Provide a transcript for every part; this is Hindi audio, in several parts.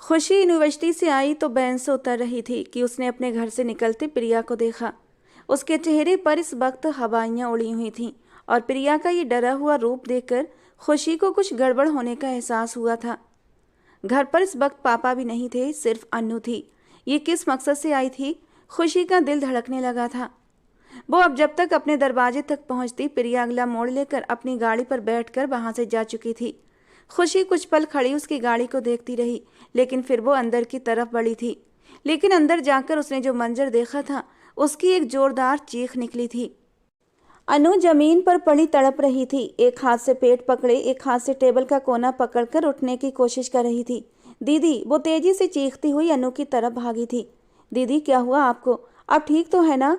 खुशी यूनिवर्सिटी से आई तो वैन से उतर रही थी कि उसने अपने घर से निकलते प्रिया को देखा। उसके चेहरे पर इस वक्त हवाइयाँ उड़ी हुई थीं और प्रिया का ये डरा हुआ रूप देखकर खुशी को कुछ गड़बड़ होने का एहसास हुआ था। घर पर इस वक्त पापा भी नहीं थे, सिर्फ अन्नू थी। ये किस मकसद से आई थी? खुशी का दिल धड़कने लगा था। वो अब जब तक अपने दरवाजे तक पहुंचती, प्रिया अगला मोड़ लेकर अपनी गाड़ी पर बैठकर वहां से जा चुकी थी। खुशी कुछ पल खड़ी उसकी गाड़ी को देखती रही, लेकिन फिर वो अंदर की तरफ बढ़ी थी। लेकिन अंदर जाकर उसने जो मंजर देखा था, उसकी एक जोरदार चीख निकली थी। अनु जमीन पर पड़ी तड़प रही थी। एक हाथ से पेट पकड़े, एक हाथ से टेबल का कोना पकड़कर उठने की कोशिश कर रही थी। दीदी, वो तेजी से चीखती हुई अनु की तरफ भागी थी। दीदी, क्या हुआ आपको? आप ठीक तो है ना?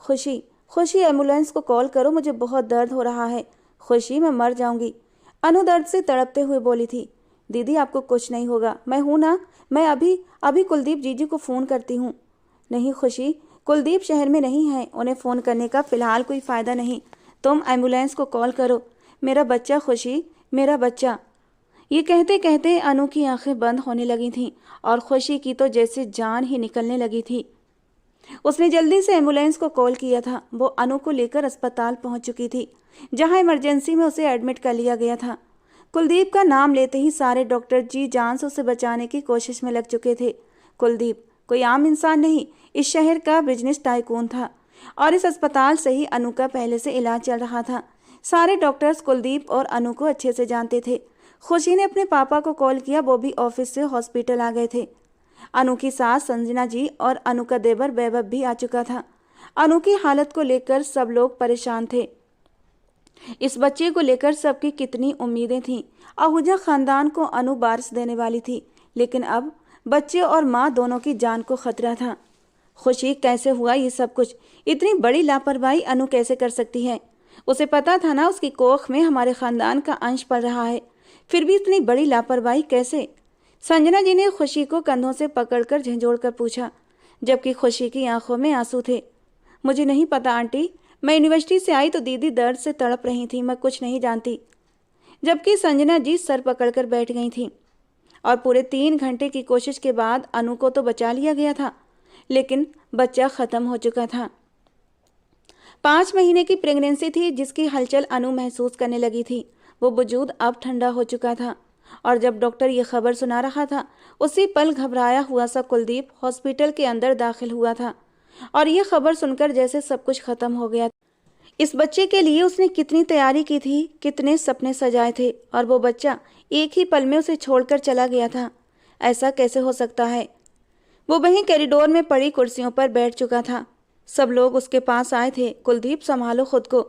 खुशी, खुशी, एम्बुलेंस को कॉल करो, मुझे बहुत दर्द हो रहा है। खुशी, मैं मर जाऊंगी। अनु दर्द से तड़पते हुए बोली थी। दीदी, आपको कुछ नहीं होगा, मैं हूं ना। मैं अभी अभी कुलदीप जीजी को फ़ोन करती हूँ। नहीं खुशी, कुलदीप शहर में नहीं है, उन्हें फ़ोन करने का फ़िलहाल कोई फ़ायदा नहीं। तुम एम्बुलेंस को कॉल करो। मेरा बच्चा खुशी, मेरा बच्चा। ये कहते कहते अनु की आंखें बंद होने लगी थीं और खुशी की तो जैसे जान ही निकलने लगी थी। उसने जल्दी से एम्बुलेंस को कॉल किया था। वो अनु को लेकर अस्पताल पहुंच चुकी थी, जहां इमरजेंसी में उसे एडमिट कर लिया गया था। कुलदीप का नाम लेते ही सारे डॉक्टर जी जान से उसे बचाने की कोशिश में लग चुके थे। कुलदीप कोई आम इंसान नहीं, इस शहर का बिजनेस टाइकून था और इस अस्पताल से ही अनु का पहले से इलाज चल रहा था। सारे डॉक्टर्स कुलदीप और अनु को अच्छे से जानते थे। खुशी ने अपने पापा को कॉल किया, वो भी ऑफिस से हॉस्पिटल आ गए थे। अनु की सास संजना जी और अनु का देवर वैभव भी आ चुका था। अनु की हालत को लेकर सब लोग परेशान थे। इस बच्चे को लेकर सबकी कितनी उम्मीदें थीं। आहूजा खानदान को अनु वारिस देने वाली थी, लेकिन अब बच्चे और माँ दोनों की जान को खतरा था। खुशी, कैसे हुआ ये सब कुछ? इतनी बड़ी लापरवाही अनु कैसे कर सकती है? उसे पता था ना उसकी कोख में हमारे खानदान का अंश पड़ रहा है, फिर भी इतनी बड़ी लापरवाही कैसे? संजना जी ने खुशी को कंधों से पकड़कर झंझोड़कर पूछा, जबकि खुशी की आंखों में आंसू थे। मुझे नहीं पता आंटी, मैं यूनिवर्सिटी से आई तो दीदी दर्द से तड़प रही थी, मैं कुछ नहीं जानती। जबकि संजना जी सर पकड़कर बैठ गई थी। और पूरे 3 घंटे की कोशिश के बाद अनु को तो बचा लिया गया था, लेकिन बच्चा खत्म हो चुका था। 5 महीने की प्रेगनेंसी थी जिसकी हलचल अनु महसूस करने लगी थी। वो वजूद अब ठंडा हो चुका था और जब डॉक्टर ये खबर सुना रहा था, उसी पल घबराया हुआ सा कुलदीप हॉस्पिटल के अंदर दाखिल हुआ था और ये खबर सुनकर जैसे सब कुछ खत्म हो गया। इस बच्चे के लिए उसने कितनी तैयारी की थी, कितने सपने सजाए थे, और वो बच्चा एक ही पल में उसे छोड़कर चला गया था। ऐसा कैसे हो सकता है? वो वहीं कॉरिडोर में पड़ी कुर्सियों पर बैठ चुका था। सब लोग उसके पास आए थे। कुलदीप, संभालो खुद को।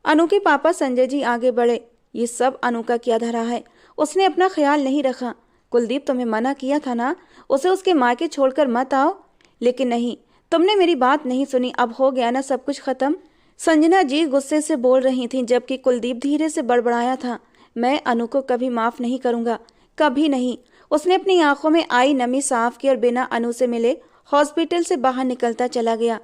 अनु के पापा संजय जी आगे बढ़े। ये सब अनु का क्या धरा है? उसने अपना ख्याल नहीं रखा। कुलदीप, तुम्हें मना किया था ना, उसे उसके मायके छोड़कर मत आओ। लेकिन नहीं, तुमने मेरी बात नहीं सुनी। अब हो गया ना सब कुछ खत्म। संजना जी गुस्से से बोल रही थीं, जबकि कुलदीप धीरे से बड़बड़ाया था, मैं अनु को कभी माफ़ नहीं करूँगा, कभी नहीं। उसने अपनी आंखों में आई नमी साफ की और बिना अनु से मिले हॉस्पिटल से बाहर निकलता चला गया,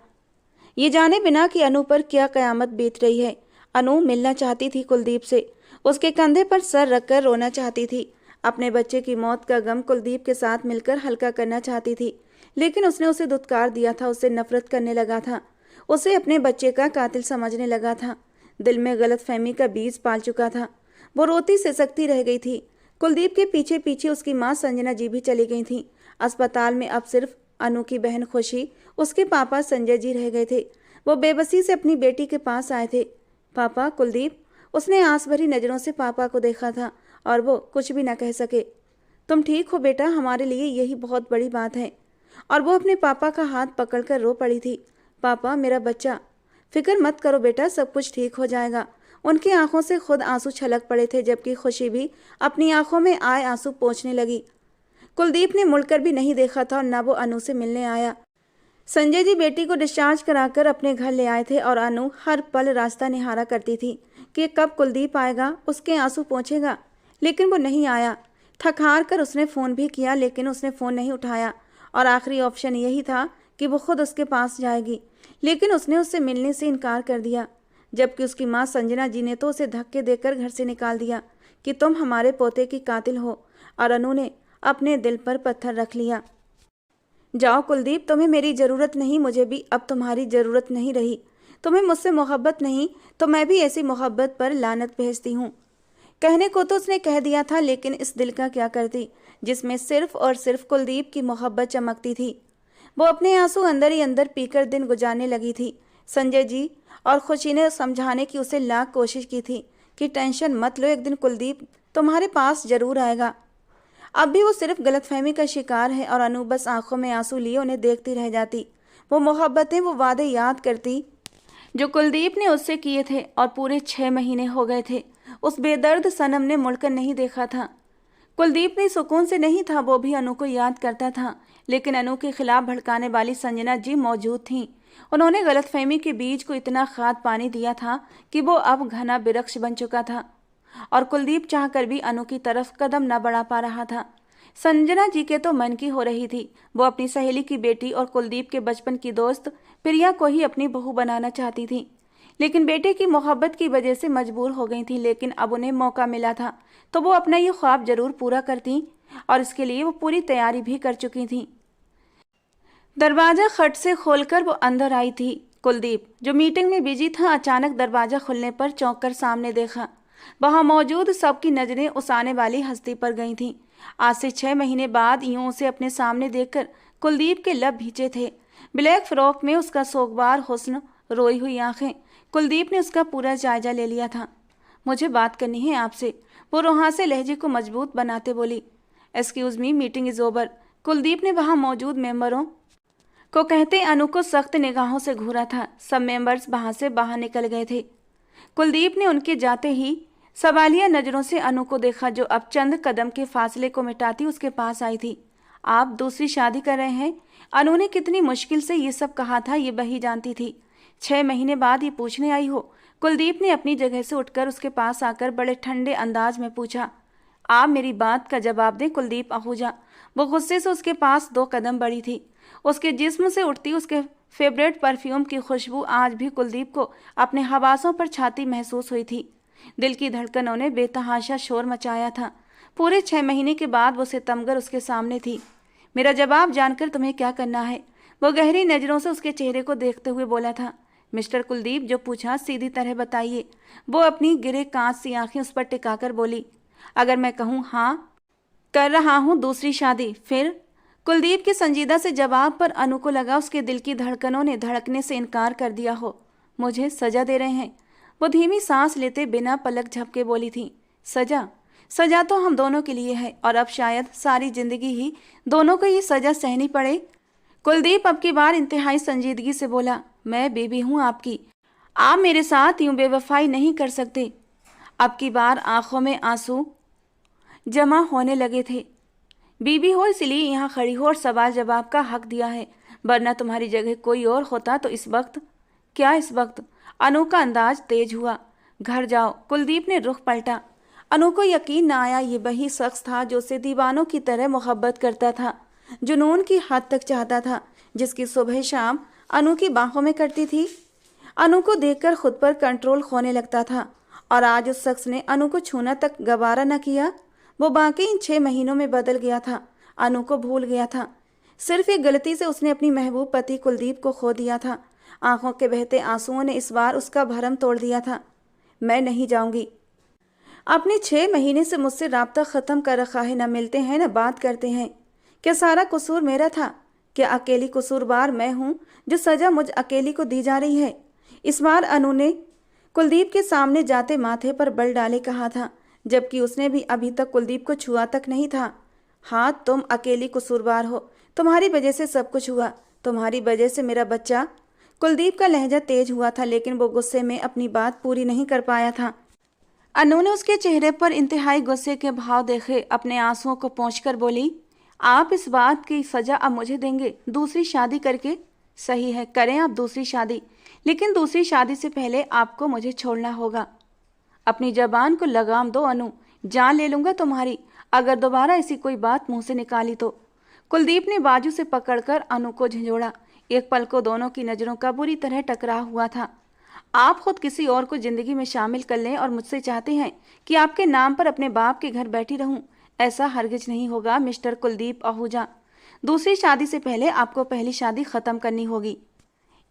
ये जाने बिना कि अनु पर क्या कयामत बीत रही है। अनु मिलना चाहती थी कुलदीप से, उसके कंधे पर सर रखकर रोना चाहती थी। अपने बच्चे की मौत का गम कुलदीप के साथ मिलकर हल्का करना चाहती थी, लेकिन उसने उसे धुतकार दिया था, उससे नफरत करने लगा था, उसे अपने बच्चे का कातिल समझने लगा था। दिल में गलतफहमी का बीज पाल चुका था। वो रोती सिसकती रह गई थी। कुलदीप के पीछे पीछे उसकी माँ संजना जी भी चली गई थीं। अस्पताल में अब सिर्फ अनु की बहन खुशी, उसके पापा संजय जी रह गए थे। वो बेबसी से अपनी बेटी के पास आए थे। पापा, कुलदीप। उसने आंस भरी नज़रों से पापा को देखा था और वो कुछ भी न कह सके। तुम ठीक हो बेटा, हमारे लिए यही बहुत बड़ी बात है। और वो अपने पापा का हाथ पकड़कर रो पड़ी थी। पापा, मेरा बच्चा। फिक्र मत करो बेटा, सब कुछ ठीक हो जाएगा। उनकी आंखों से खुद आंसू छलक पड़े थे, जबकि खुशी भी अपनी आंखों में आए आंसू पोंछने लगी। कुलदीप ने मुड़कर भी नहीं देखा था और न वो अनु से मिलने आया। संजय जी बेटी को डिस्चार्ज कराकर अपने घर ले आए थे और अनु हर पल रास्ता निहारा करती थी कि कब कुलदीप आएगा, उसके आंसू पोंछेगा, लेकिन वो नहीं आया। थक हार कर उसने फ़ोन भी किया, लेकिन उसने फ़ोन नहीं उठाया और आखिरी ऑप्शन यही था कि वो खुद उसके पास जाएगी, लेकिन उसने उससे मिलने से इनकार कर दिया। जबकि उसकी माँ संजना जी ने तो उसे धक्के देकर घर से निकाल दिया कि तुम हमारे पोते की कातिल हो। और अनु ने अपने दिल पर पत्थर रख लिया। जाओ कुलदीप, तुम्हें मेरी ज़रूरत नहीं, मुझे भी अब तुम्हारी ज़रूरत नहीं रही। तुम्हें मुझसे मोहब्बत नहीं तो मैं भी ऐसी मोहब्बत पर लानत भेजती हूँ। कहने को तो उसने कह दिया था, लेकिन इस दिल का क्या करती जिसमें सिर्फ और सिर्फ कुलदीप की मोहब्बत चमकती थी। वो अपने आंसू अंदर ही अंदर पीकर दिन गुजारने लगी थी। संजय जी और खुशी ने समझाने की उसे लाख कोशिश की थी कि टेंशन मत लो, एक दिन कुलदीप तुम्हारे पास जरूर आएगा। अब भी वो सिर्फ गलतफहमी का शिकार है और अनु बस आंखों में आंसू लिए उन्हें देखती रह जाती। वो मोहब्बतें, वो वादे याद करती जो कुलदीप ने उससे किए थे, और पूरे 6 महीने हो गए थे उस बेदर्द सनम ने मुड़कर नहीं देखा था। कुलदीप ने सुकून से नहीं था, वो भी अनु को याद करता था, लेकिन अनु के खिलाफ भड़काने वाली संजना जी मौजूद थीं। उन्होंने गलतफहमी के बीज को इतना खाद पानी दिया था कि वो अब घना वृक्ष बन चुका था, और कुलदीप चाहकर भी अनु की तरफ कदम न बढ़ा पा रहा था। संजना जी के तो मन की हो रही थी। वो अपनी सहेली की बेटी और कुलदीप के बचपन की दोस्त प्रिया को ही अपनी बहू बनाना चाहती थी, लेकिन बेटे की मोहब्बत की वजह से मजबूर हो गई थी। लेकिन अब उन्हें मौका मिला था तो वो अपना ये ख्वाब जरूर पूरा करती, और इसके लिए वो पूरी तैयारी भी कर चुकी थी। दरवाजा खट से खोलकर वो अंदर आई थी। कुलदीप, जो मीटिंग में बिजी था, अचानक दरवाजा खुलने पर चौंक कर सामने देखा। वहां मौजूद सबकी नजरें उस आने वाली हस्ती पर गई थीं। आज से 6 महीने बाद यूं उसे अपने सामने देखकर कुलदीप के लब भींचे थे। ब्लैक फ्रॉक में उसका सोगवार हुस्न, रोई हुई आंखें। कुलदीप ने उसका पूरा जायजा ले लिया था। मुझे बात करनी है आपसे, वो रुहासे लहजे को मजबूत बनाते बोली। Excuse me, meeting is over, Kuldeep ने वहां मौजूद मेंबरों को कहते अनु को सख्त निगाहों से घूरा था। सब मेंबर्स वहां से बाहर निकल गए थे। कुलदीप ने उनके जाते ही सवालिया नजरों से अनु को देखा, जो अब चंद कदम के फासले को मिटाती उसके पास आई थी। आप दूसरी शादी कर रहे हैं? अनु ने कितनी मुश्किल से ये सब कहा था, ये वही जानती थी। 6 महीने बाद ये पूछने आई हो? कुलदीप ने अपनी जगह से उठकर उसके पास आकर बड़े ठंडे अंदाज में पूछा। आप मेरी बात का जवाब दें कुलदीप आहूजा। वो गुस्से से उसके पास 2 कदम बढ़ी थी। उसके जिस्म से उठती उसके फेवरेट परफ्यूम की खुशबू आज भी कुलदीप को अपने हवासों पर छाती महसूस हुई थी। दिल की धड़कनों ने बेतहाशा शोर मचाया था। पूरे 6 महीने के बाद वो सितमगर उसके सामने थी। मेरा जवाब जानकर तुम्हें क्या करना है? वो गहरी नजरों से उसके चेहरे को देखते हुए बोला था। मिस्टर कुलदीप, जो पूछा सीधी तरह बताइए। वो अपनी गिरे कांच सी आंखें उस पर टिकाकर बोली। अगर मैं कहूँ हाँ कर रहा हूँ दूसरी शादी, फिर? कुलदीप के संजीदा से जवाब पर अनु को लगा उसके दिल की धड़कनों ने धड़कने से इनकार कर दिया हो। मुझे सजा दे रहे हैं? वो धीमी सांस लेते बिना पलक झपके बोली थी। सजा? सजा तो हम दोनों के लिए है, और अब शायद सारी जिंदगी ही दोनों को ये सजा सहनी पड़े। कुलदीप अब की बार इंतहाई संजीदगी से बोला। मैं बेबी हूँ आपकी, आप मेरे साथ यूं बेवफाई नहीं कर सकते। अब की बार आंखों में आंसू जमा होने लगे थे। बीबी हो इसलिए यहाँ खड़ी हो और सवाल जवाब का हक दिया है, वरना तुम्हारी जगह कोई और होता तो इस वक्त। क्या इस वक्त? अनु का अंदाज तेज हुआ। घर जाओ। कुलदीप ने रुख पलटा। अनु को यकीन न आया ये वही शख्स था जो उसे दीवानों की तरह मोहब्बत करता था, जुनून की हद तक चाहता था, जिसकी सुबह शाम अनु की बाहों में कटती थी। अनु को देखकर खुद पर कंट्रोल खोने लगता था, और आज उस शख्स ने अनु को छूना तक गवारा न किया। वो बाकी इन 6 महीनों में बदल गया था, अनु को भूल गया था। सिर्फ एक गलती से उसने अपनी महबूब पति कुलदीप को खो दिया था। आंखों के बहते आंसुओं ने इस बार उसका भरम तोड़ दिया था। मैं नहीं जाऊंगी। अपने 6 महीने से मुझसे राब्ता ख़त्म कर रखा है, न मिलते हैं न बात करते हैं। क्या सारा कसूर मेरा था? क्या अकेली कसूरवार मैं हूँ जो सज़ा मुझ अकेली को दी जा रही है? इस बार अनु ने कुलदीप के सामने जाते माथे पर बल डाले कहा था, जबकि उसने भी अभी तक कुलदीप को छुआ तक नहीं था। हाँ, तुम अकेली कसूरवार हो, तुम्हारी वजह से सब कुछ हुआ, तुम्हारी वजह से मेरा बच्चा। कुलदीप का लहजा तेज हुआ था, लेकिन वो गुस्से में अपनी बात पूरी नहीं कर पाया था। अनु ने उसके चेहरे पर इंतहाई गुस्से के भाव देखे अपने आंसुओं को पोंछकर बोली, आप इस बात की सजा अब मुझे देंगे दूसरी शादी करके? सही है, करें आप दूसरी शादी, लेकिन दूसरी शादी से पहले आपको मुझे छोड़ना होगा। अपनी जबान को लगाम दो अनु, जान ले लूंगा तुम्हारी अगर दोबारा ऐसी कोई बात मुंह से निकाली तो। कुलदीप ने बाजू से पकड़कर अनु को झंझोड़ा। एक पल को दोनों की नज़रों का बुरी तरह टकराव हुआ था। आप खुद किसी और को जिंदगी में शामिल कर लें और मुझसे चाहते हैं कि आपके नाम पर अपने बाप के घर बैठी रहूं, ऐसा हरगिज नहीं होगा मिस्टर कुलदीप आहूजा। दूसरी शादी से पहले आपको पहली शादी खत्म करनी होगी।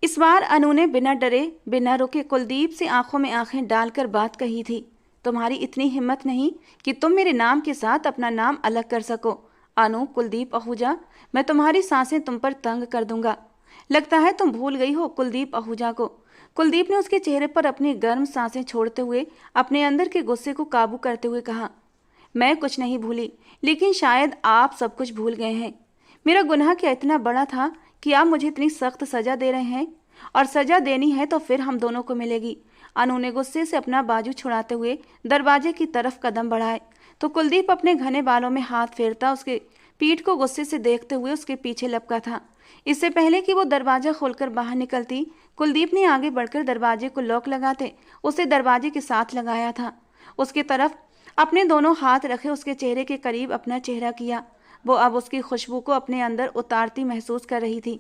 इस बार अनु ने बिना डरे बिना रुके कुलदीप से आंखों में आंखें डालकर बात कही थी। तुम्हारी इतनी हिम्मत नहीं कि तुम मेरे नाम के साथ अपना नाम अलग कर सको। अनु कुलदीप आहूजा, मैं तुम्हारी सांसें तुम पर तंग कर दूंगा। लगता है तुम भूल गई हो कुलदीप आहूजा को। कुलदीप ने उसके चेहरे पर अपनी गर्म सांसें छोड़ते हुए अपने अंदर के गुस्से को काबू करते हुए कहा, मैं कुछ नहीं भूली, लेकिन शायद आप सब कुछ भूल गए हैं। मेरा गुनाह क्या इतना बड़ा था कि आप मुझे इतनी सख्त सजा दे रहे हैं? और सजा देनी है तो फिर हम दोनों को मिलेगी। अनु ने गुस्से से अपना बाजू छुड़ाते हुए दरवाजे की तरफ कदम बढ़ाए तो कुलदीप अपने घने बालों में हाथ फेरता उसके पीठ को गुस्से से देखते हुए उसके पीछे लपका था। इससे पहले कि वो दरवाजा खोलकर बाहर निकलती, कुलदीप ने आगे बढ़कर दरवाजे को लॉक लगाते उसे दरवाजे के साथ लगाया था। उसकी तरफ अपने दोनों हाथ रखे उसके चेहरे के करीब अपना चेहरा किया। वो अब उसकी खुशबू को अपने अंदर उतारती महसूस कर रही थी।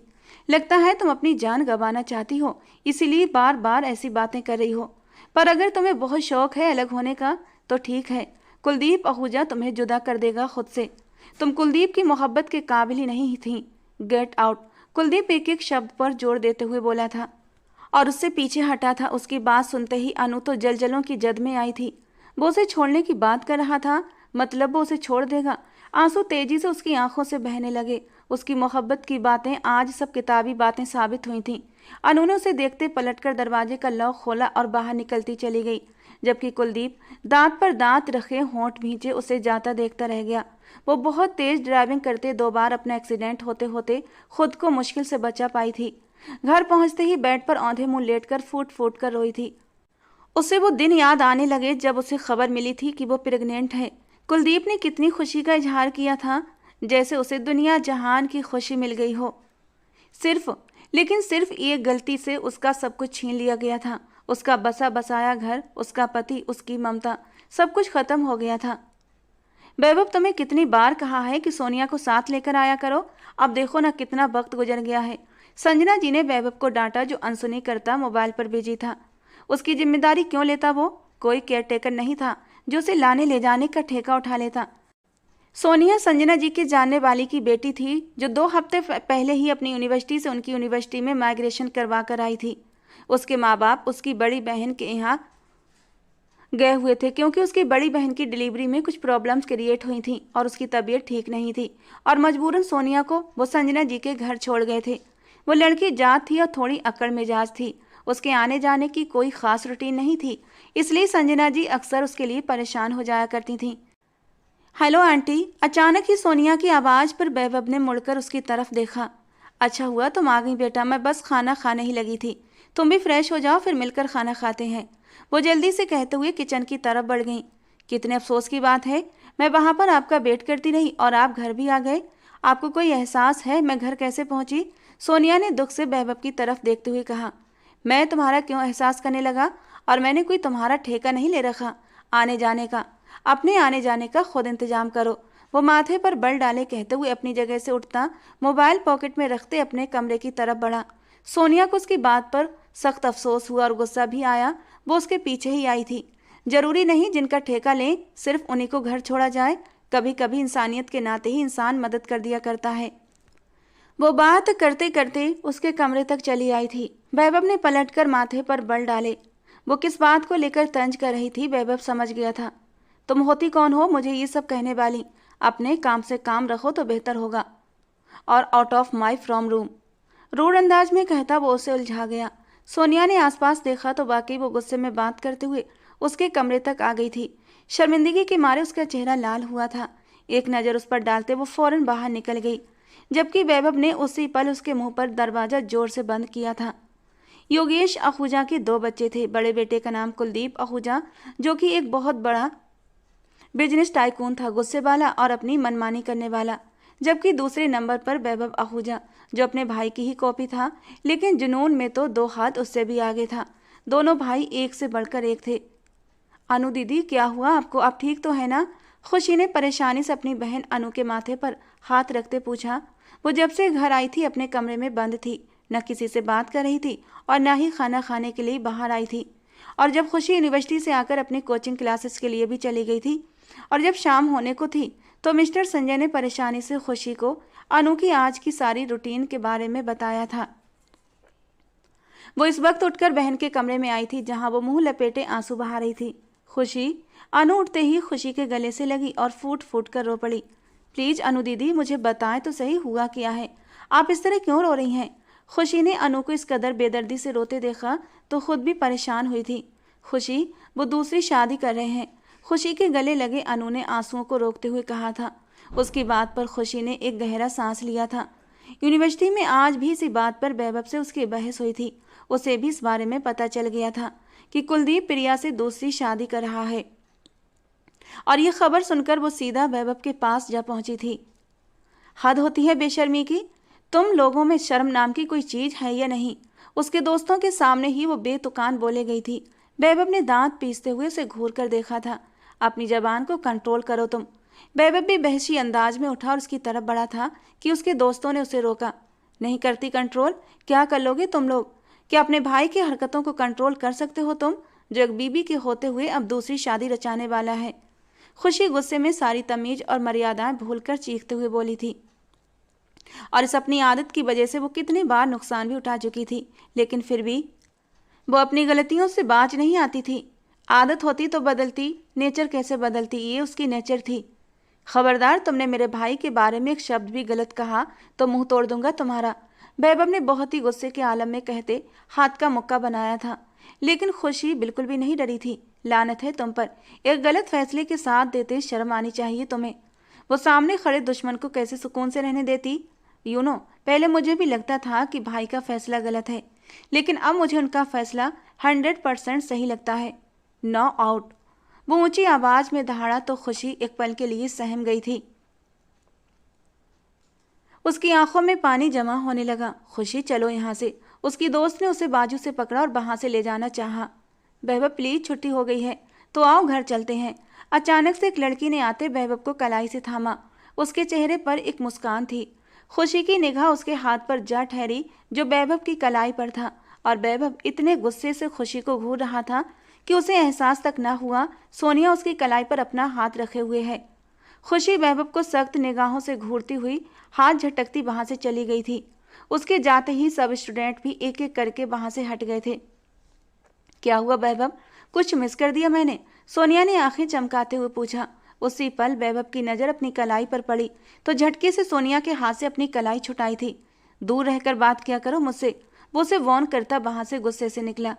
लगता है तुम अपनी जान गंवाना चाहती हो, इसीलिए बार बार ऐसी बातें कर रही हो। पर अगर तुम्हें बहुत शौक है अलग होने का तो ठीक है, कुलदीप आहूजा तुम्हें जुदा कर देगा खुद से। तुम कुलदीप की मोहब्बत के काबिल ही नहीं थी। गेट आउट, कुलदीप एक एक शब्द पर जोर देते हुए बोला था और उससे पीछे हटा था। उसकी बात सुनते ही अनु तो जलजलों की जद में आई थी। वो उसे छोड़ने की बात कर रहा था, मतलब वो उसे छोड़ देगा। आंसू तेजी से उसकी आंखों से बहने लगे। उसकी मोहब्बत की बातें आज सब किताबी बातें साबित हुई थीं। अनु ने उसे देखते पलटकर दरवाजे का लॉक खोला और बाहर निकलती चली गई, जबकि कुलदीप दांत पर दांत रखे होंठ भींचे उसे जाता देखता रह गया। वो बहुत तेज ड्राइविंग करते 2 बार अपना एक्सीडेंट होते होते खुद को मुश्किल से बचा पाई थी। घर पहुंचते ही बेड पर औंधे मुंह लेटकर फूट फूट कर रोई थी। उसे वो दिन याद आने लगे जब उसे खबर मिली थी कि वो प्रेग्नेंट है। कुलदीप ने कितनी खुशी का इजहार किया था, जैसे उसे दुनिया जहान की खुशी मिल गई हो। सिर्फ एक गलती से उसका सब कुछ छीन लिया गया था। उसका बसा बसाया घर, उसका पति, उसकी ममता, सब कुछ खत्म हो गया था। वैभव, तुम्हें कितनी बार कहा है कि सोनिया को साथ लेकर आया करो। अब देखो ना कितना वक्त गुजर गया है। संजना जी ने वैभव को डांटा जो अनसुनी करता मोबाइल पर बिजी था। उसकी जिम्मेदारी क्यों लेता वो? कोई केयरटेकर नहीं था जो उसे लाने ले जाने का ठेका उठा लेता। सोनिया संजना जी के जानने वाली की बेटी थी जो 2 हफ्ते पहले ही अपनी यूनिवर्सिटी से उनकी यूनिवर्सिटी में माइग्रेशन करवा कर आई थी। उसके माँ बाप उसकी बड़ी बहन के यहाँ गए हुए थे क्योंकि उसकी बड़ी बहन की डिलीवरी में कुछ प्रॉब्लम्स क्रिएट हुई थी और उसकी तबीयत ठीक नहीं थी और मजबूरन सोनिया को वो संजना जी के घर छोड़ गए थे। वो लड़की जात थी और थोड़ी अकड़ मिजाज थी। उसके आने जाने की कोई खास रूटीन नहीं थी, इसलिए संजना जी अक्सर उसके लिए परेशान हो जाया करती थीं। Hello aunty. अचानक ही सोनिया की आवाज़ पर वैभव ने मुड़कर उसकी तरफ देखा। अच्छा हुआ तुम आ गई बेटा, मैं बस खाना खाने ही लगी थी। तुम भी फ्रेश हो जाओ, फिर मिलकर खाना खाते हैं। वो जल्दी से कहते हुए किचन की तरफ बढ़ गई। कितने अफसोस की बात है, मैं वहाँ पर आपका वेट करती रही और आप घर भी आ गए। आपको कोई एहसास है मैं घर कैसे पहुँची? सोनिया ने दुख से वैभव की तरफ देखते हुए कहा। मैं तुम्हारा क्यों एहसास करने लगा? और मैंने कोई तुम्हारा ठेका नहीं ले रखा आने जाने का। अपने आने जाने का खुद इंतजाम करो। वो माथे पर बल डाले कहते हुए अपनी जगह से उठता मोबाइल पॉकेट में रखते अपने कमरे की तरफ बढ़ा। सोनिया को उसकी बात पर सख्त अफसोस हुआ और गुस्सा भी आया। वो उसके पीछे ही आई थी। जरूरी नहीं जिनका ठेका लें सिर्फ उन्हीं को घर छोड़ा जाए। कभी कभी इंसानियत के नाते ही इंसान मदद कर दिया करता है। वो बात करते करते उसके कमरे तक चली आई थी। वैभव ने पलटकर माथे पर बल डाले। वो किस बात को लेकर तंज कर रही थी वैभव समझ गया था। तुम होती कौन हो मुझे ये सब कहने वाली? अपने काम से काम रखो तो बेहतर होगा। और out of my from room, rude अंदाज में कहता वो उसे उलझा गया। सोनिया ने आसपास देखा तो वाकई वो गुस्से में बात करते हुए उसके कमरे तक आ गई थी। शर्मिंदगी के मारे उसका चेहरा लाल हुआ था। एक नज़र उस पर डालते वो फौरन बाहर निकल गई, जबकि वैभव ने उसी पल उसके मुंह पर दरवाजा जोर से बंद किया था। योगेश आहूजा के 2 बच्चे थे। बड़े बेटे का नाम कुलदीप आहूजा, जो कि एक बहुत बड़ा बिजनेस टाइकून था, गुस्से वाला और अपनी मनमानी करने वाला। जबकि दूसरे नंबर पर वैभव आहूजा, जो अपने भाई की ही कॉपी था, लेकिन जुनून में तो 2 हाथ उससे भी आगे था। दोनों भाई एक से बढ़कर एक थे। अनु दीदी क्या हुआ आपको? आप ठीक तो है ना? खुशी ने परेशानी से अपनी बहन अनु के माथे पर हाथ रखते पूछा। वो जब से घर आई थी अपने कमरे में बंद थी, न किसी से बात कर रही थी और न ही खाना खाने के लिए बाहर आई थी। और जब खुशी यूनिवर्सिटी से आकर अपनी कोचिंग क्लासेस के लिए भी चली गई थी और जब शाम होने को थी तो मिस्टर संजय ने परेशानी से खुशी को अनु की आज की सारी रूटीन के बारे में बताया था। वो इस वक्त उठकर बहन के कमरे में आई थी, जहां वो मुंह लपेटे आंसू बहा रही थी। खुशी, अनु उठते ही खुशी के गले से लगी और फूट फूट कर रो पड़ी। प्लीज अनु दीदी, मुझे बताएं तो सही हुआ क्या है, आप इस तरह क्यों रो रही हैं? खुशी ने अनु को इस कदर बेदर्दी से रोते देखा तो खुद भी परेशान हुई थी। खुशी, वो दूसरी शादी कर रहे हैं। खुशी के गले लगे अनु ने आंसुओं को रोकते हुए कहा था। उसकी बात पर खुशी ने एक गहरा सांस लिया था। यूनिवर्सिटी में आज भी इसी बात पर वैभव से उसकी बहस हुई थी। उसे भी इस बारे में पता चल गया था कि कुलदीप प्रिया से दूसरी शादी कर रहा है, और ये खबर सुनकर वो सीधा वैभव के पास जा पहुंची थी। हद होती है बेशर्मी की, तुम लोगों में शर्म नाम की कोई चीज है या नहीं? उसके दोस्तों के सामने ही वो बेतुकान बोले गई थी। वैभव ने दांत पीसते हुए उसे घूर कर देखा था। अपनी जबान को कंट्रोल करो तुम। वैभव भी बहसी अंदाज में उठा और उसकी तरफ बढ़ा था कि उसके दोस्तों ने उसे रोका। नहीं करती कंट्रोल? क्या कर लोगे तुम लोग? क्या अपने भाई की हरकतों को कंट्रोल कर सकते हो तुम, जो एक बीबी के होते हुए अब दूसरी शादी रचाने वाला है? खुशी गुस्से में सारी तमीज और मर्यादाएं भूलकर चीखते हुए बोली थी। और इस अपनी आदत की वजह से वो कितनी बार नुकसान भी उठा चुकी थी, लेकिन फिर भी वो अपनी गलतियों से बाज नहीं आती थी। आदत होती तो बदलती, नेचर कैसे बदलती, ये उसकी नेचर थी। खबरदार, तुमने मेरे भाई के बारे में एक शब्द भी गलत कहा तो मुंह तोड़ दूंगा तुम्हारा। वैभव ने बहुत ही गुस्से के आलम में कहते हाथ का मुक्का बनाया था, लेकिन खुशी बिल्कुल भी नहीं डरी थी। लानत है तुम पर, एक गलत फैसले के साथ देते शर्म आनी चाहिए तुम्हें। वो सामने खड़े दुश्मन को कैसे सुकून से रहने देती? पहले मुझे भी लगता था कि भाई का फैसला गलत है, लेकिन अब मुझे उनका फैसला 100% सही लगता है। No out. वो ऊंची आवाज में दहाड़ा तो खुशी एक पल के लिए सहम गई थी। उसकी आंखों में पानी जमा होने लगा। खुशी, चलो यहाँ से। उसकी दोस्त ने उसे बाजू से पकड़ा और वहां से ले जाना चाहा। वैभव, प्लीज, छुट्टी हो गई है तो आओ घर चलते हैं। अचानक से एक लड़की ने आते वैभव को कलाई से थामा। उसके चेहरे पर एक मुस्कान थी। खुशी की निगाह उसके हाथ पर जा ठहरी जो वैभव की कलाई पर था, और वैभव इतने गुस्से से खुशी को घूर रहा था कि उसे एहसास तक न हुआ सोनिया उसकी कलाई पर अपना हाथ रखे हुए है। खुशी वैभव को सख्त निगाहों से घूरती हुई हाथ झटकती वहां से चली गई थी। उसके जाते ही सब स्टूडेंट भी एक एक करके वहां से हट गए थे। क्या हुआ वैभव, कुछ मिस कर दिया मैंने? सोनिया ने आंखें चमकाते हुए पूछा। उसी पल वैभव की नजर अपनी कलाई पर पड़ी तो झटके से सोनिया के हाथ से अपनी कलाई छुटाई थी। दूर रहकर बात किया करो मुझसे, वो उसे वॉर्न करता वहां से गुस्से से निकला।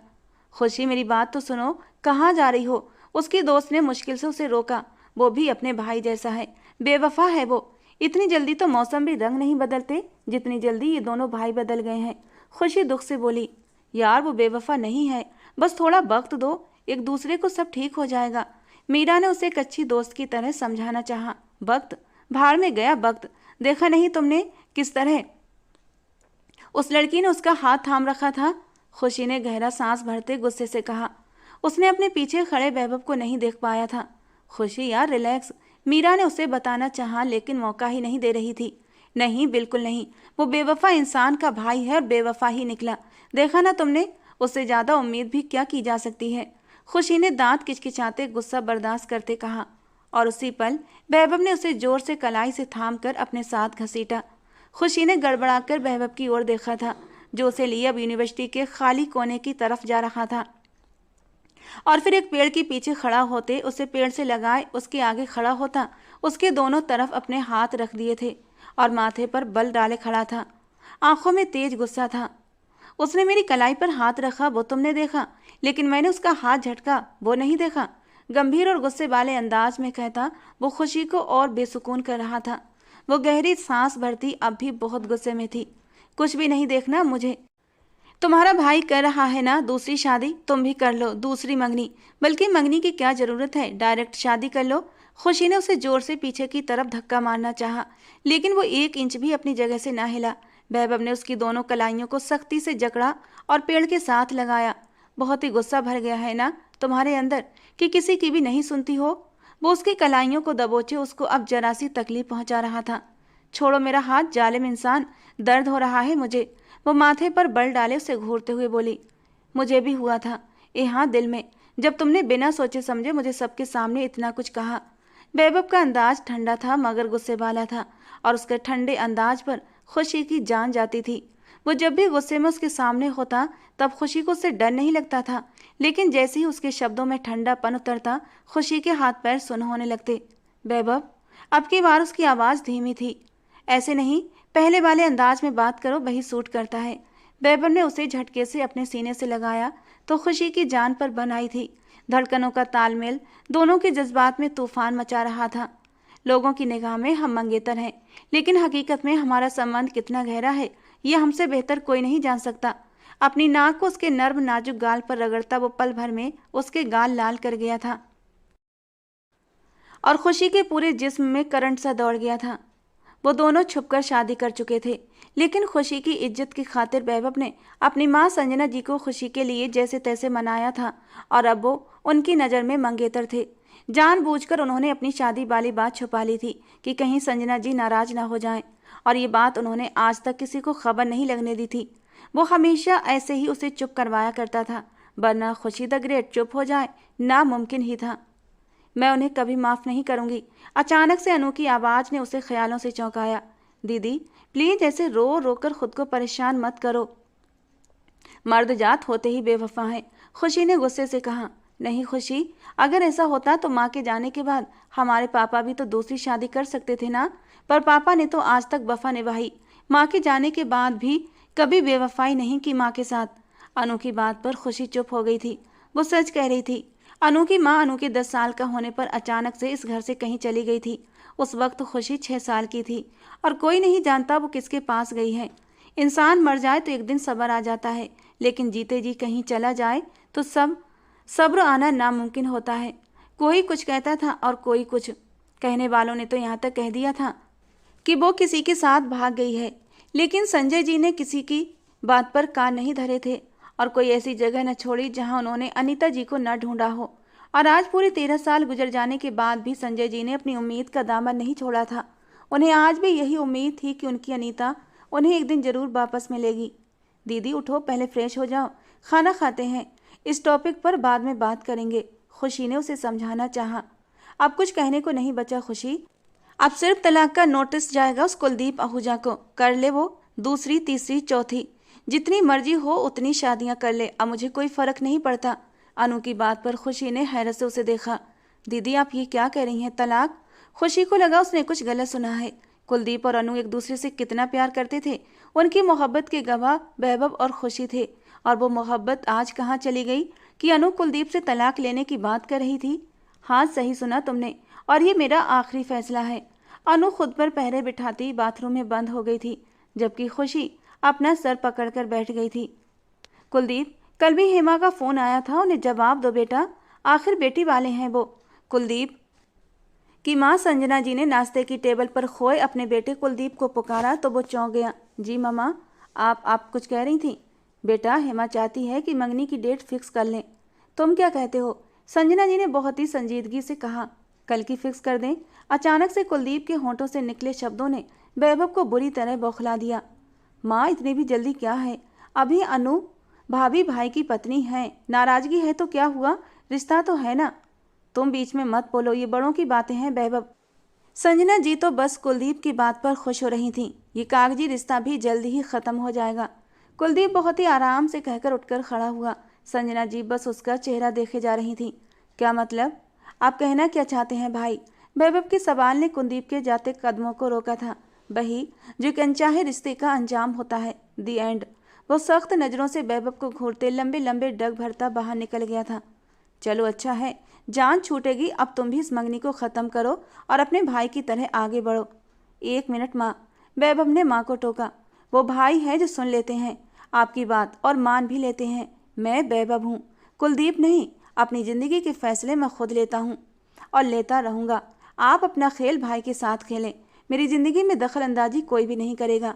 खुशी, मेरी बात तो सुनो, कहाँ जा रही हो? उसकी दोस्त ने मुश्किल से उसे रोका। वो भी अपने भाई जैसा है, बेवफा है वो। इतनी जल्दी तो मौसम भी रंग नहीं बदलते जितनी जल्दी ये दोनों भाई बदल गए हैं। खुशी दुख से बोली। यार, वो बेवफा नहीं है, बस थोड़ा वक्त दो, एक दूसरे को सब ठीक हो जाएगा। मीरा ने उसे एक अच्छी दोस्त की तरह समझाना चाहा। वक्त? भाड़ में गया वक्त। देखा नहीं तुमने किस तरह उस लड़की ने उसका हाथ थाम रखा था? खुशी ने गहरा सांस भरते गुस्से से कहा। उसने अपने पीछे खड़े वैभव को नहीं देख पाया था। खुशी, यार रिलैक्स। मीरा ने उसे बताना चाहा, लेकिन मौका ही नहीं दे रही थी। नहीं, बिल्कुल नहीं, वो बेवफा इंसान का भाई है और बेवफा ही निकला। देखा ना तुमने, उससे ज्यादा उम्मीद भी क्या की जा सकती है? खुशी ने दांत किचकिचाते गुस्सा बर्दाश्त करते कहा, और उसी पल वैभव ने उसे जोर से कलाई से थाम कर अपने साथ घसीटा। खुशी ने गड़बड़ाकर वैभव की ओर देखा था, जो उसे लिए अब यूनिवर्सिटी के खाली कोने की तरफ जा रहा था, और फिर एक पेड़ के पीछे खड़ा होते उसे पेड़ से लगाए उसके आगे खड़ा होता, उसके दोनों तरफ अपने हाथ रख दिए थे और माथे पर बल डाले खड़ा था। आंखों में तेज गुस्सा था। उसने मेरी कलाई पर हाथ रखा वो तुमने देखा, लेकिन मैंने उसका हाथ झटका वो नहीं देखा। गंभीर और गुस्से वाले अंदाज में कहता वो खुशी को और बेसुकून कर रहा था। वो गहरी सांस भरती अब भी बहुत गुस्से में थी। कुछ भी नहीं देखना मुझे। तुम्हारा भाई कर रहा है ना दूसरी शादी, तुम भी कर लो दूसरी मंगनी। बल्कि मंगनी की क्या जरूरत है, डायरेक्ट शादी कर लो। खुशी ने उसे जोर से पीछे की तरफ धक्का मारना चाहा, लेकिन वो 1 इंच भी अपनी जगह से ना हिला। वैभव ने उसकी दोनों कलाइयों को सख्ती से जकड़ा और पेड़ के साथ लगाया। बहुत ही गुस्सा भर गया है ना तुम्हारे अंदर कि किसी की भी नहीं सुनती हो? वो उसकी कलाइयों को दबोचे उसको अब जरा सी तकलीफ पहुंचा रहा था। छोड़ो मेरा हाथ, जालिम इंसान, दर्द हो रहा है मुझे। वो माथे पर बल डाले उसे घूरते हुए बोली। मुझे भी हुआ था, यहाँ दिल में, जब तुमने बिना सोचे समझे मुझे सबके सामने इतना कुछ कहा। वैभव का अंदाज ठंडा था मगर गुस्से वाला था और उसके ठंडे अंदाज पर खुशी की जान जाती थी। वो जब भी गुस्से में उसके सामने होता तब खुशी को उससे डर नहीं लगता था, लेकिन जैसे ही उसके शब्दों में ठंडापन उतरता खुशी के हाथ पैर सुन्न होने लगते। वैभव, अब की बार उसकी आवाज़ धीमी थी। ऐसे नहीं, पहले वाले अंदाज में बात करो, वही सूट करता है। वैभव ने उसे झटके से अपने सीने से लगाया तो खुशी की जान पर बन आई थी। धड़कनों का तालमेल दोनों के जज्बात में तूफान मचा रहा था। लोगों की निगाह में हम मंगेतर हैं, लेकिन हकीकत में हमारा संबंध कितना गहरा है यह हमसे बेहतर कोई नहीं जान सकता। अपनी नाक को उसके नर्म नाजुक गाल पर रगड़ता वो पल भर में उसके गाल लाल कर गया था और खुशी के पूरे जिस्म में करंट सा दौड़ गया था। वो दोनों छुपकर शादी कर चुके थे, लेकिन खुशी की इज्जत की खातिर वैभव ने अपनी माँ संजना जी को खुशी के लिए जैसे तैसे मनाया था और अब वो उनकी नज़र में मंगेतर थे। जानबूझकर उन्होंने अपनी शादी वाली बात छुपा ली थी कि कहीं संजना जी नाराज ना हो जाएं, और ये बात उन्होंने आज तक किसी को खबर नहीं लगने दी थी। वो हमेशा ऐसे ही उसे चुप करवाया करता था, वरना खुशी द ग्रेट चुप हो जाए नामुमकिन ही था। मैं उन्हें कभी माफ़ नहीं करूंगी। अचानक से अनु की आवाज़ ने उसे ख्यालों से चौंकाया। दीदी प्लीज ऐसे रो रो कर खुद को परेशान मत करो, मर्द जात होते ही बेवफा हैं, खुशी ने गुस्से से कहा। नहीं खुशी, अगर ऐसा होता तो माँ के जाने के बाद हमारे पापा भी तो दूसरी शादी कर सकते थे ना, पर पापा ने तो आज तक वफा निभाई। माँ के जाने के बाद भी कभी बेवफाई नहीं की माँ के साथ। अनु की बात पर खुशी चुप हो गई थी। वो सच कह रही थी। अनु की माँ अनु के 10 साल का होने पर अचानक से इस घर से कहीं चली गई थी। उस वक्त खुशी 6 साल की थी और कोई नहीं जानता वो किसके पास गई है। इंसान मर जाए तो एक दिन सब्र आ जाता है, लेकिन जीते जी कहीं चला जाए तो सब्र आना नामुमकिन होता है। कोई कुछ कहता था और कोई कुछ। कहने वालों ने तो यहाँ तक कह दिया था कि वो किसी के साथ भाग गई है, लेकिन संजय जी ने किसी की बात पर कान नहीं धरे थे और कोई ऐसी जगह न छोड़ी जहां उन्होंने अनीता जी को न ढूंढा हो। और आज पूरे 13 साल गुजर जाने के बाद भी संजय जी ने अपनी उम्मीद का दामन नहीं छोड़ा था। उन्हें आज भी यही उम्मीद थी कि उनकी अनीता उन्हें एक दिन जरूर वापस मिलेगी। दीदी उठो, पहले फ्रेश हो जाओ, खाना खाते हैं, इस टॉपिक पर बाद में बात करेंगे। खुशी ने उसे समझाना चाहा। अब कुछ कहने को नहीं बचा खुशी, अब सिर्फ तलाक का नोटिस जाएगा उस कुलदीप आहूजा को। कर ले वो दूसरी तीसरी चौथी, जितनी मर्जी हो उतनी शादियां कर ले, अब मुझे कोई फर्क नहीं पड़ता। अनु की बात पर खुशी ने हैरत से उसे देखा। दीदी आप ये क्या कह रही हैं, तलाक? खुशी को लगा उसने कुछ गलत सुना है। कुलदीप और अनु एक दूसरे से कितना प्यार करते थे। उनकी मोहब्बत के गवाह वैभव और खुशी थे, और वो मोहब्बत आज कहाँ चली गई कि अनु कुलदीप से तलाक लेने की बात कर रही थी। हाँ सही सुना तुमने, और ये मेरा आखिरी फैसला है। अनु खुद पर पहरे बिठाती बाथरूम में बंद हो गई थी, जबकि खुशी अपना सर पकड़कर बैठ गई थी। कुलदीप, कल भी हेमा का फोन आया था, उन्हें जवाब दो बेटा, आखिर बेटी वाले हैं वो। कुलदीप की माँ संजना जी ने नाश्ते की टेबल पर खोए अपने बेटे कुलदीप को पुकारा तो वो चौंक गया। जी मम्मा, आप कुछ कह रही थी? बेटा हेमा चाहती है कि मंगनी की डेट फिक्स कर लें, तुम क्या कहते हो? संजना जी ने बहुत ही संजीदगी से कहा। कल की फिक्स कर दें? अचानक से कुलदीप के होंठों से निकले शब्दों ने वैभव को बुरी तरह बौखला दिया। माँ इतनी भी जल्दी क्या है, अभी अनु भाभी भाई की पत्नी है, नाराजगी है तो क्या हुआ, रिश्ता तो है ना। तुम बीच में मत बोलो, ये बड़ों की बातें हैं वैभव। संजना जी तो बस कुलदीप की बात पर खुश हो रही थीं। ये कागजी रिश्ता भी जल्दी ही खत्म हो जाएगा। कुलदीप बहुत ही आराम से कहकर उठकर खड़ा हुआ। संजना जी बस उसका चेहरा देखे जा रही थी। क्या मतलब, आप कहना क्या चाहते हैं भाई? वैभव के सवाल ने कुलदीप के जाते कदमों को रोका था। वही जो कि अनचाहे रिश्ते का अंजाम होता है, दी एंड। वो सख्त नज़रों से वैभव को घूरते लंबे लंबे डग भरता बाहर निकल गया था। चलो अच्छा है, जान छूटेगी, अब तुम भी इस मंगनी को ख़त्म करो और अपने भाई की तरह आगे बढ़ो। 1 मिनट माँ, वैभव ने माँ को टोका। वो भाई है जो सुन लेते हैं आपकी बात और मान भी लेते हैं। मैं वैभव हूँ, कुलदीप नहीं। अपनी ज़िंदगी के फैसले मैं खुद लेता हूँ और लेता रहूँगा। आप अपना खेल भाई के साथ खेलें, मेरी ज़िंदगी में दखल अंदाजी कोई भी नहीं करेगा।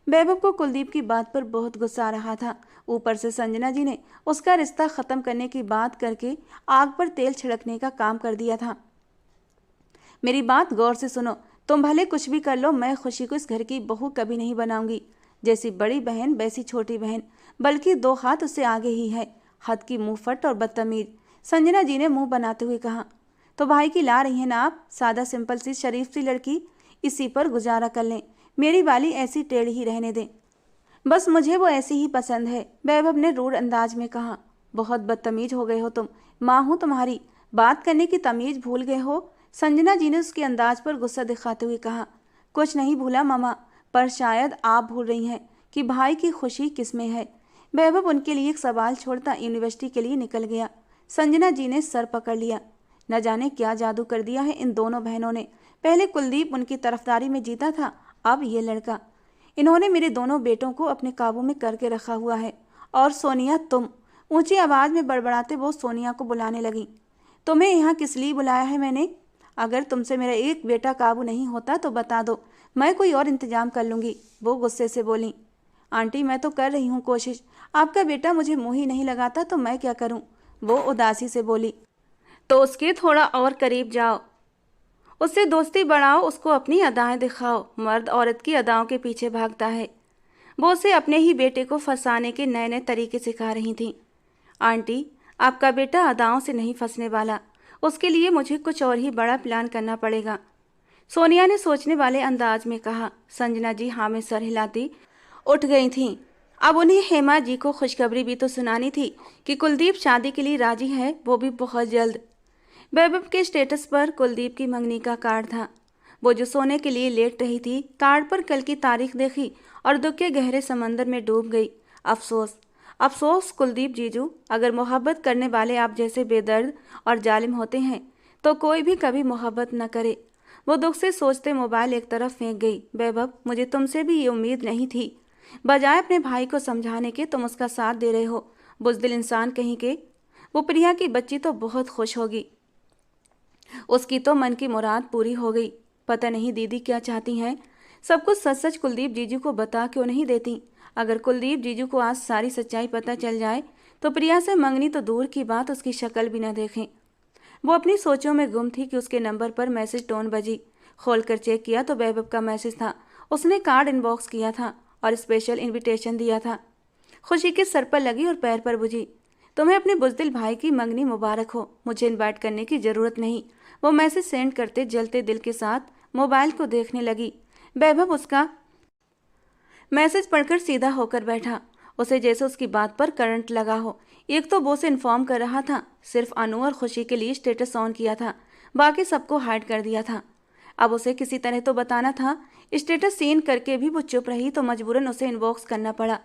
वैभव को कुलदीप की बात पर बहुत गुस्सा आ रहा था। ऊपर से संजना जी ने उसका रिश्ता ख़त्म करने की बात करके आग पर तेल छिड़कने का काम कर दिया था। मेरी बात गौर से सुनो, तुम भले कुछ भी कर लो, मैं खुशी को इस घर की बहू कभी नहीं बनाऊंगी। जैसी बड़ी बहन वैसी छोटी बहन, बल्कि 2 हाथ उससे आगे ही है। हद की मुंहफट और बदतमीज, संजना जी ने मुंह बनाते हुए कहा। तो भाई की ला रही हैं ना आप, सादा सिंपल सी शरीफ सी लड़की, इसी पर गुजारा कर लें। मेरी वाली ऐसी टेढ़ी ही रहने दें, बस मुझे वो ऐसी ही पसंद है, वैभव ने रूढ़ अंदाज में कहा। बहुत बदतमीज हो गए हो तुम, माँ हूँ तुम्हारी, बात करने की तमीज भूल गए हो, संजना जी ने उसके अंदाज पर गुस्सा दिखाते हुए कहा। कुछ नहीं भूला मामा, पर शायद आप भूल रही हैं कि भाई की खुशी किस में है। वैभव उनके लिए एक सवाल छोड़ता यूनिवर्सिटी के लिए निकल गया। संजना जी ने सर पकड़ लिया। न जाने क्या जादू कर दिया है इन दोनों बहनों ने। पहले कुलदीप उनकी तरफदारी में जीता था, अब ये लड़का। इन्होंने मेरे दोनों बेटों को अपने काबू में करके रखा हुआ है। और सोनिया तुम, ऊंची आवाज में बड़बड़ाते वो सोनिया को बुलाने लगी। तुम्हें यहाँ किस लिए बुलाया है मैंने? अगर तुमसे मेरा एक बेटा काबू नहीं होता तो बता दो, मैं कोई और इंतजाम कर लूँगी, वो गुस्से से बोली। आंटी मैं तो कर रही हूँ कोशिश, आपका बेटा मुझे मुँह ही नहीं लगाता तो मैं क्या करूँ, वो उदासी से बोली। तो उसके थोड़ा और करीब जाओ, उससे दोस्ती बढ़ाओ, उसको अपनी अदाएं दिखाओ। मर्द औरत की अदाओं के पीछे भागता है। वो उसे अपने ही बेटे को फंसाने के नए नए तरीके सिखा रही थी। आंटी आपका बेटा अदाओं से नहीं फंसने वाला, उसके लिए मुझे कुछ और ही बड़ा प्लान करना पड़ेगा, सोनिया ने सोचने वाले अंदाज में कहा। संजना जी हाँ में सर हिलाती उठ गई थीं। अब उन्हें हेमा जी को खुशखबरी भी तो सुनानी थी कि कुलदीप शादी के लिए राजी है, वो भी बहुत जल्द। वैभव के स्टेटस पर कुलदीप की मंगनी का कार्ड था। वो जो सोने के लिए लेट रही थी, कार्ड पर कल की तारीख देखी और दुख के गहरे समंदर में डूब गई। अफसोस अफसोस कुलदीप जीजू, अगर मोहब्बत करने वाले आप जैसे बेदर्द और जालिम होते हैं तो कोई भी कभी मोहब्बत न करे। वो दुख से सोचते मोबाइल एक तरफ फेंक गई। वैभव मुझे तुमसे भी ये उम्मीद नहीं थी, बजाय अपने भाई को समझाने के तुम उसका साथ दे रहे हो, बुज़दिल इंसान कहीं के। वो प्रिया की बच्ची तो बहुत खुश होगी, उसकी तो मन की मुराद पूरी हो गई। पता नहीं दीदी क्या चाहती हैं, सब कुछ सच सच कुलदीप जीजू को बता क्यों नहीं देती। अगर कुलदीप जीजू को आज सारी सच्चाई पता चल जाए तो प्रिया से मंगनी तो दूर की बात, उसकी शक्ल भी न देखें। वो अपनी सोचों में गुम थी कि उसके नंबर पर मैसेज टोन बजी। खोलकर चेक किया तो वैभव का मैसेज था। उसने कार्ड इनबॉक्स किया था और स्पेशल इनविटेशन दिया था। खुशी के सर पर लगी और पैर पर बुझी। तुम्हें अपने बुज़दिल भाई की मंगनी मुबारक हो, मुझे इनवाइट करने की ज़रूरत नहीं। वो मैसेज सेंड करते जलते दिल के साथ मोबाइल को देखने लगी। वैभव उसका मैसेज पढ़कर सीधा होकर बैठा, उसे जैसे उसकी बात पर करंट लगा हो। एक तो वो से इन्फॉर्म कर रहा था, सिर्फ अनु और खुशी के लिए स्टेटस ऑन किया था, बाकी सबको हाइड कर दिया था। अब उसे किसी तरह तो बताना था। स्टेटस सीन करके भी वो चुप रही तो मजबूरन उसे इनबॉक्स करना पड़ा।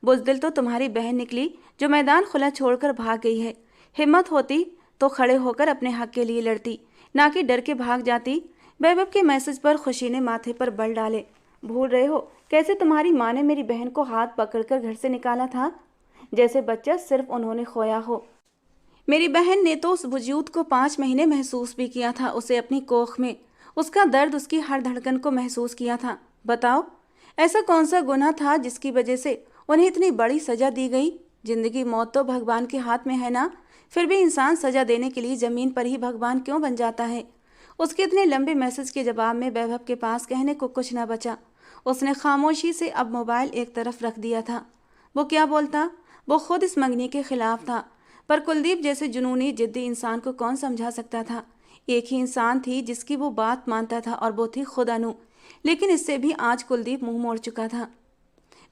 बुज़दिल तो तुम्हारी बहन निकली जो मैदान खुला छोड़कर भाग गई है। हिम्मत होती तो खड़े होकर अपने हक के लिए लड़ती, ना कि डर के भाग जाती। वैभव के मैसेज पर खुशी ने माथे पर बल डाले। भूल रहे हो कैसे तुम्हारी माँ ने मेरी बहन को हाथ पकड़कर घर से निकाला था, जैसे बच्चा सिर्फ उन्होंने खोया हो। मेरी बहन ने तो उस वजूद को 5 महीने महसूस भी किया था, उसे अपनी कोख में, उसका दर्द उसकी हर धड़कन को महसूस किया था। बताओ ऐसा कौन सा गुनाह था जिसकी वजह से उन्हें इतनी बड़ी सजा दी गई। जिंदगी मौत तो भगवान के हाथ में है ना, फिर भी इंसान सजा देने के लिए ज़मीन पर ही भगवान क्यों बन जाता है। उसके इतने लंबे मैसेज के जवाब में वैभव के पास कहने को कुछ न बचा। उसने खामोशी से अब मोबाइल एक तरफ रख दिया था। वो क्या बोलता, वो खुद इस मंगनी के खिलाफ था, पर कुलदीप जैसे जुनूनी जिद्दी इंसान को कौन समझा सकता था। एक ही इंसान थी जिसकी वो बात मानता था और वो थी खुद अनु, लेकिन इससे भी आज कुलदीप मुंह मोड़ चुका था।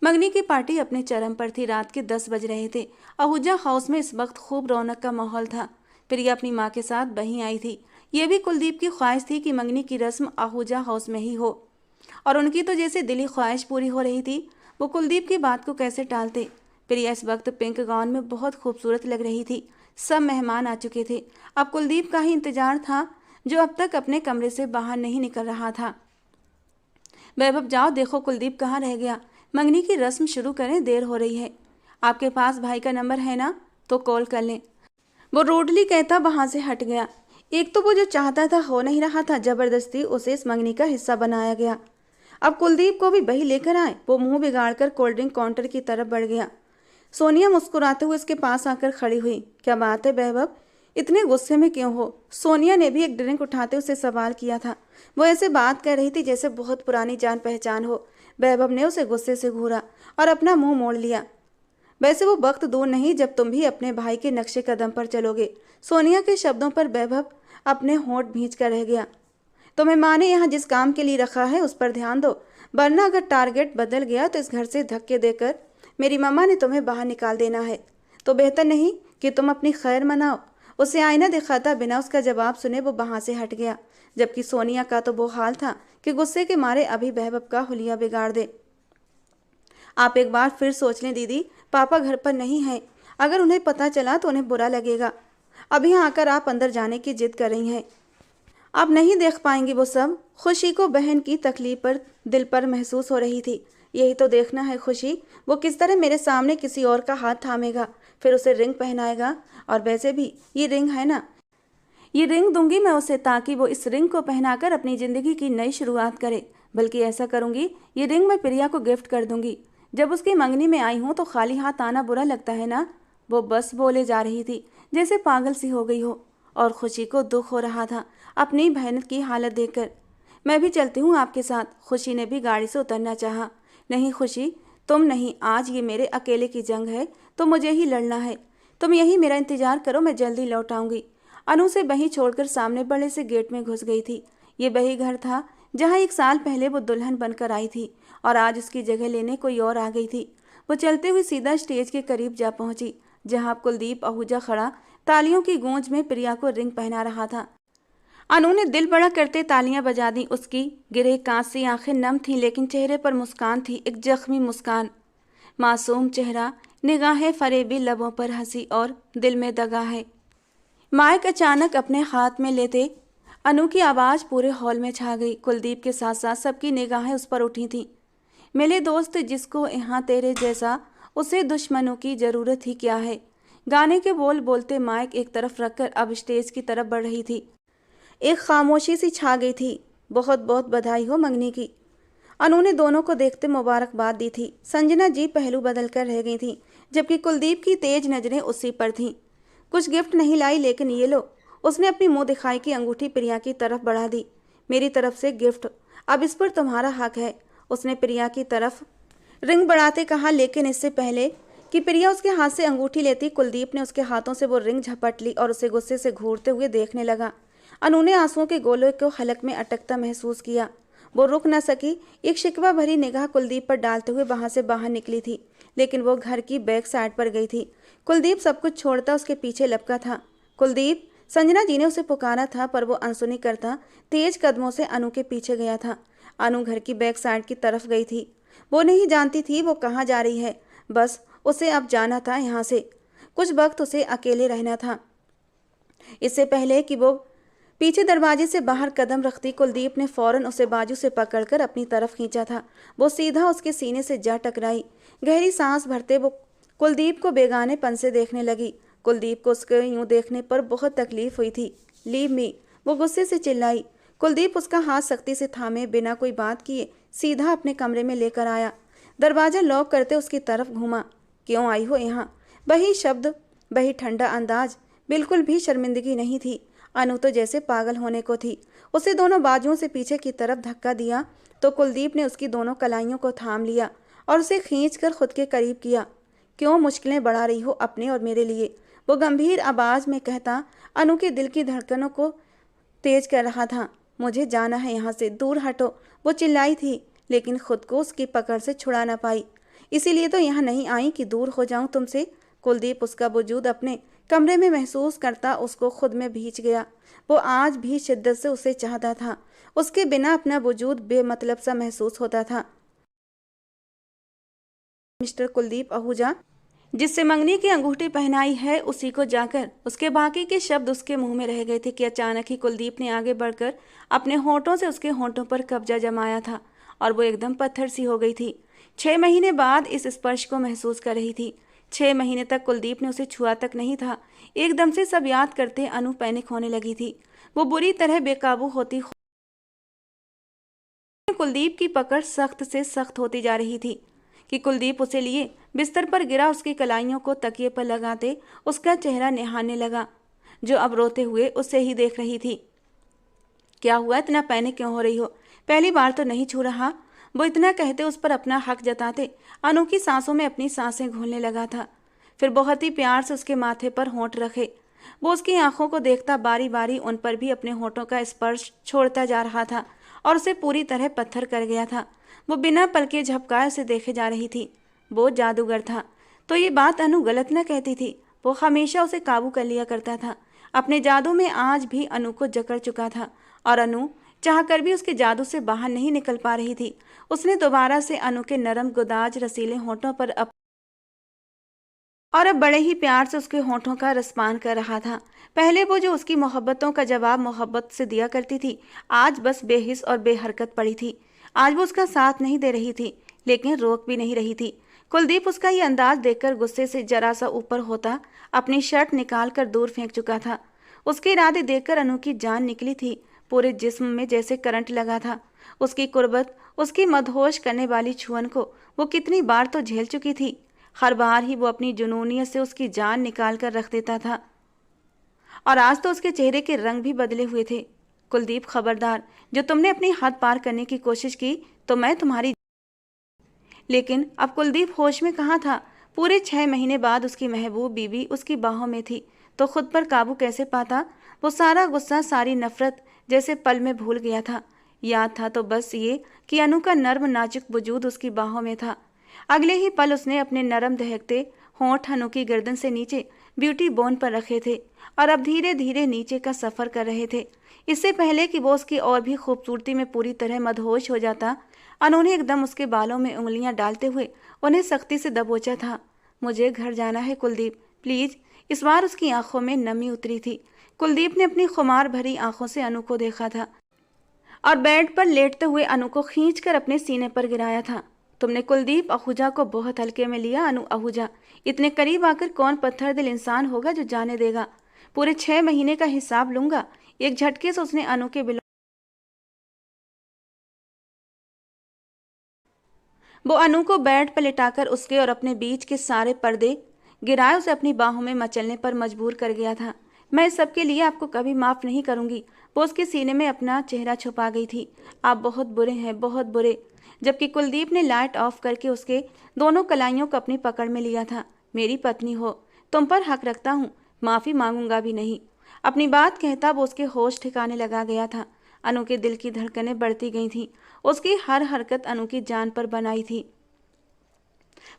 मंगनी की पार्टी अपने चरम पर थी। रात के 10 बज रहे थे। आहूजा हाउस में इस वक्त खूब रौनक का माहौल था। प्रिया अपनी माँ के साथ वहीं आई थी। ये भी कुलदीप की ख्वाहिश थी कि मंगनी की रस्म आहूजा हाउस में ही हो, और उनकी तो जैसे दिली ख्वाहिश पूरी हो रही थी। वो कुलदीप की बात को कैसे टालते। प्रिया इस वक्त पिंक गाउन में बहुत खूबसूरत लग रही थी। सब मेहमान आ चुके थे। अब कुलदीप का ही इंतजार था, जो अब तक अपने कमरे से बाहर नहीं निकल रहा था। वैभव जाओ देखो कुलदीप कहाँ रह गया, मंगनी की रस्म शुरू करें, देर हो रही है। आपके पास भाई का नंबर है ना, तो कॉल कर लें। वो रूडली कहता वहां से हट गया। एक तो वो जो चाहता था हो नहीं रहा था, जबरदस्ती उसे इस मंगनी का हिस्सा बनाया गया। अब कुलदीप को भी वही लेकर आए। वो मुंह बिगाड़कर कोल्ड ड्रिंक काउंटर की तरफ बढ़ गया। सोनिया मुस्कुराते हुए उसके पास आकर खड़ी हुई। क्या बात है वैभव, इतने गुस्से में क्यों हो? सोनिया ने भी एक ड्रिंक उठाते उसे सवाल किया था। वो ऐसे बात कर रही थी जैसे बहुत पुरानी जान पहचान हो। वैभव ने उसे गुस्से से घूरा और अपना मुंह मोड़ लिया। वैसे वो वक्त दूर नहीं जब तुम भी अपने भाई के नक्शे कदम पर चलोगे। सोनिया के शब्दों पर वैभव अपने होंठ भींच कर रह गया। तुम्हें माँ ने यहाँ जिस काम के लिए रखा है उस पर ध्यान दो, वरना अगर टारगेट बदल गया तो इस घर से धक्के देकर मेरी मम्मा ने तुम्हें बाहर निकाल देना है। तो बेहतर नहीं कि तुम अपनी खैर मनाओ। उसे आईना दिखाता बिना उसका जवाब सुने वो वहाँ से हट गया, जबकि सोनिया का तो वो हाल था कि गुस्से के मारे अभी बहबब का हुलिया बिगाड़ दे। आप एक बार फिर सोच लें दीदी, पापा घर पर नहीं हैं। अगर उन्हें पता चला तो उन्हें बुरा लगेगा। अभी आकर आप अंदर जाने की जिद कर रही हैं। आप नहीं देख पाएंगी वो सब। खुशी को बहन की तकलीफ पर दिल पर महसूस हो रही थी। यही तो देखना है खुशी, वो किस तरह मेरे सामने किसी और का हाथ थामेगा, फिर उसे रिंग पहनाएगा। और वैसे भी ये रिंग है ना, ये रिंग दूंगी मैं उसे ताकि वो इस रिंग को पहनाकर अपनी ज़िंदगी की नई शुरुआत करे। बल्कि ऐसा करूंगी, ये रिंग मैं प्रिया को गिफ्ट कर दूंगी। जब उसकी मंगनी में आई हूँ तो खाली हाथ आना बुरा लगता है ना। वो बस बोले जा रही थी जैसे पागल सी हो गई हो, और खुशी को दुख हो रहा था अपनी बहन की हालत देखकर। मैं भी चलती हूँ आपके साथ। खुशी ने भी गाड़ी से उतरना चाहा। नहीं खुशी, तुम नहीं, आज ये मेरे अकेले की जंग है, तो मुझे ही लड़ना है। तुम यही मेरा इंतजार करो, मैं जल्दी लौट आऊंगी। अनु से बही छोड़कर सामने बड़े से गेट में घुस गई थी। ये बही घर था जहाँ 1 साल पहले वो दुल्हन बनकर आई थी, और आज उसकी जगह लेने कोई और आ गई थी। वो चलते हुए सीधा स्टेज के करीब जा पहुंची, जहाँ कुलदीप आहूजा खड़ा तालियों की गूंज में प्रिया को रिंग पहना रहा था। अनु ने दिल बड़ा करते तालियां बजा दी। उसकी गिरे कांच सी आंखें नम थीं, लेकिन चेहरे पर मुस्कान थी, एक जख्मी मुस्कान। मासूम चेहरा, निगाहें फरेबी, लबों पर हंसी और दिल में दगा है। माइक अचानक अपने हाथ में लेते अनु की आवाज़ पूरे हॉल में छा गई। कुलदीप के साथ साथ सबकी निगाहें उस पर उठी थीं। मिले दोस्त जिसको यहाँ तेरे जैसा, उसे दुश्मनों की ज़रूरत ही क्या है। गाने के बोल बोलते माइक एक तरफ रखकर अब स्टेज की तरफ बढ़ रही थी। एक खामोशी सी छा गई थी। बहुत बहुत बधाई हो मंगनी की। अनु ने दोनों को देखते मुबारकबाद दी थी। संजना जी पहलू बदल कर रह गई थी, जबकि कुलदीप की तेज नजरें उसी पर थीं। कुछ गिफ्ट नहीं लाई, लेकिन ये लो। उसने अपनी मुंह दिखाई की अंगूठी प्रिया की तरफ बढ़ा दी। मेरी तरफ से गिफ्ट, अब इस पर तुम्हारा हक है। उसने प्रिया की तरफ रिंग बढ़ाते कहा, लेकिन इससे पहले कि प्रिया उसके हाथ से अंगूठी लेती, कुलदीप ने उसके हाथों से वो रिंग झपट ली और उसे गुस्से से घूरते हुए देखने लगा। अनु ने आंसुओं के गोले को हलक में अटकता महसूस किया। वो रुक न सकी। एक शिकवा भरी निगाह कुलदीप पर डालते हुए वहां से बाहर निकली थी, लेकिन वो घर की बैक साइड पर गई थी। कुलदीप सब कुछ छोड़ता उसके पीछे लपका था। कुलदीप, संजना जी ने उसे पुकारा था, पर वो अनसुनी करता तेज कदमों से अनु के पीछे गया था। अनु घर की बैक साइड की तरफ गई थी। वो नहीं जानती थी वो कहाँ जा रही है, बस उसे अब जाना था यहाँ से। कुछ वक्त उसे अकेले रहना था। इससे पहले कि वो पीछे दरवाजे से बाहर कदम रखती, कुलदीप ने फौरन उसे बाजू से पकड़कर अपनी तरफ खींचा था। वो सीधा उसके सीने से जा टकराई। गहरी सांस भरते वो कुलदीप को बेगानेपन से देखने लगी। कुलदीप को उसके यूं देखने पर बहुत तकलीफ हुई थी। लीव मी, वो गुस्से से चिल्लाई। कुलदीप उसका हाथ सख्ती से थामे बिना कोई बात किए सीधा अपने कमरे में लेकर आया। दरवाजा लॉक करते उसकी तरफ घूमा। क्यों आई हो यहाँ? वही शब्द, वही ठंडा अंदाज, बिल्कुल भी शर्मिंदगी नहीं थी। अनु तो जैसे पागल होने को थी। उसे दोनों बाजुओं से पीछे की तरफ धक्का दिया तो कुलदीप ने उसकी दोनों कलाइयों को थाम लिया और उसे खींचकर खुद के करीब किया। क्यों मुश्किलें बढ़ा रही हो अपने और मेरे लिए? वो गंभीर आवाज में कहता अनु के दिल की धड़कनों को तेज कर रहा था। मुझे जाना है यहाँ से, दूर हटो, वो चिल्लाई थी, लेकिन खुद को उसकी पकड़ से छुड़ा ना पाई। इसीलिए तो यहाँ नहीं आई कि दूर हो जाऊं तुमसे। कुलदीप उसका वजूद अपने कमरे में महसूस करता उसको खुद में भींच गया। वो आज भी शिद्दत से उसे चाहता था। उसके बिना अपना वजूद बेमतलब सा महसूस होता था। मिस्टर कुलदीप आहूजा, जिससे मंगनी की अंगूठी पहनाई है, उसी को जाकर। उसके बाकी के शब्द उसके मुंह में रह गए थे कि अचानक ही कुलदीप ने आगे बढ़कर अपने होंठों से उसके होंठों पर कब्जा जमाया था और वो एकदम पत्थर सी हो गई थी। 6 महीने बाद इस स्पर्श को महसूस कर रही थी। 6 महीने तक कुलदीप ने उसे छुआ तक नहीं था। एकदम से सब याद करते अनु पैनिक होने लगी थी। वो बुरी तरह बेकाबू होती कुलदीप की पकड़ सख्त से सख्त होती जा रही थी कि कुलदीप उसे लिए बिस्तर पर गिरा। उसकी कलाइयों को तकिए पर लगाते उसका चेहरा निहारने लगा, जो अब रोते हुए उसे ही देख रही थी। क्या हुआ, इतना पैनिक क्यों हो रही हो? पहली बार तो नहीं छू रहा। वो इतना कहते उस पर अपना हक जताते अनु की सांसों में अपनी सांसें घोलने लगा था। फिर बहुत ही प्यार से उसके माथे पर होंठ रखे। वो उसकी आंखों को देखता बारी बारी उन पर भी अपने होठों का स्पर्श छोड़ता जा रहा था और उसे पूरी तरह पत्थर कर गया था। वो बिना पलके झपकाए उसे देखे जा रही थी। वो जादूगर था। तो ये बात अनु गलत न कहती थी। वो हमेशा उसे काबू कर लिया करता था। अपने जादू में आज भी अनु को जकड़ चुका था और अनु चाहकर भी उसके जादू से बाहर नहीं निकल पा रही थी। उसने दोबारा से अनु के नरम गुदाज रसीले होठों पर अब बड़े ही प्यार से उसके होठों का रसपान कर रहा था। पहले वो जो उसकी मोहब्बतों का जवाब मोहब्बत से दिया करती थी, आज बस बेहिस और बेहरकत पड़ी थी। आज वो उसका साथ नहीं दे रही थी, लेकिन रोक भी नहीं रही थी। कुलदीप उसका ये अंदाज देखकर गुस्से से जरा सा ऊपर होता अपनी शर्ट निकाल कर दूर फेंक चुका था। उसके इरादे देखकर अनु की जान निकली थी। पूरे जिस्म में जैसे करंट लगा था। उसकी कुर्बत, उसकी मदहोश करने वाली छुअन को वो कितनी बार तो झेल चुकी थी। हर बार ही वो अपनी जुनूनियत से उसकी जान निकाल कर रख देता था और आज तो उसके चेहरे के रंग भी बदले हुए थे। कुलदीप, खबरदार, जो तुमने अपनी हद पार करने की कोशिश की तो मैं तुम्हारी। लेकिन अब कुलदीप होश में कहाँ था। पूरे 6 महीने बाद उसकी महबूब बीवी उसकी बाहों में थी तो खुद पर काबू कैसे पाता। वो सारा गुस्सा, सारी नफरत जैसे पल में भूल गया था। याद था तो बस ये कि अनु का नर्म नाजुक वजूद उसकी बाहों में था। अगले ही पल उसने अपने नरम दहकते होंठ अनु की गर्दन से नीचे ब्यूटी बोन पर रखे थे और अब धीरे धीरे नीचे का सफर कर रहे थे। इससे पहले कि वो उसकी और भी खूबसूरती में पूरी तरह मदहोश हो जाता, अनु ने एकदम उसके बालों में उंगलियां डालते हुए उन्हें सख्ती से दबोचा था। मुझे घर जाना है कुलदीप, प्लीज। इस बार उसकी आंखों में नमी उतरी थी। कुलदीप ने अपनी खुमार भरी आंखों से अनु को देखा था और बेड पर लेटते हुए अनु को खींचकर अपने सीने पर गिराया था। तुमने कुलदीप आहूजा को बहुत हल्के में लिया अनु आहूजा। इतने करीब आकर कौन पत्थर दिल इंसान होगा जो जाने देगा। पूरे 6 महीने का हिसाब लूंगा। एक झटके से उसने अनु के वो अनु को बेड पर लिटाकर उसके और अपने बीच के सारे पर्दे गिराए उसे अपनी बाहों में मचलने पर मजबूर कर गया था। मैं इस सब के लिए आपको कभी माफ नहीं करूंगी। वो उसके सीने में अपना चेहरा छुपा गई थी। आप बहुत बुरे हैं, बहुत बुरे। जबकि कुलदीप ने लाइट ऑफ करके उसके दोनों कलाइयों को अपनी पकड़ में लिया था। मेरी पत्नी हो, तुम पर हक रखता हूँ, माफी मांगूंगा भी नहीं। अपनी बात कहता वो उसके होश ठिकाने लगा गया था। अनु के दिल की धड़कनें बढ़ती गई थीं। उसकी हर हरकत अनु की जान पर बनाई थी।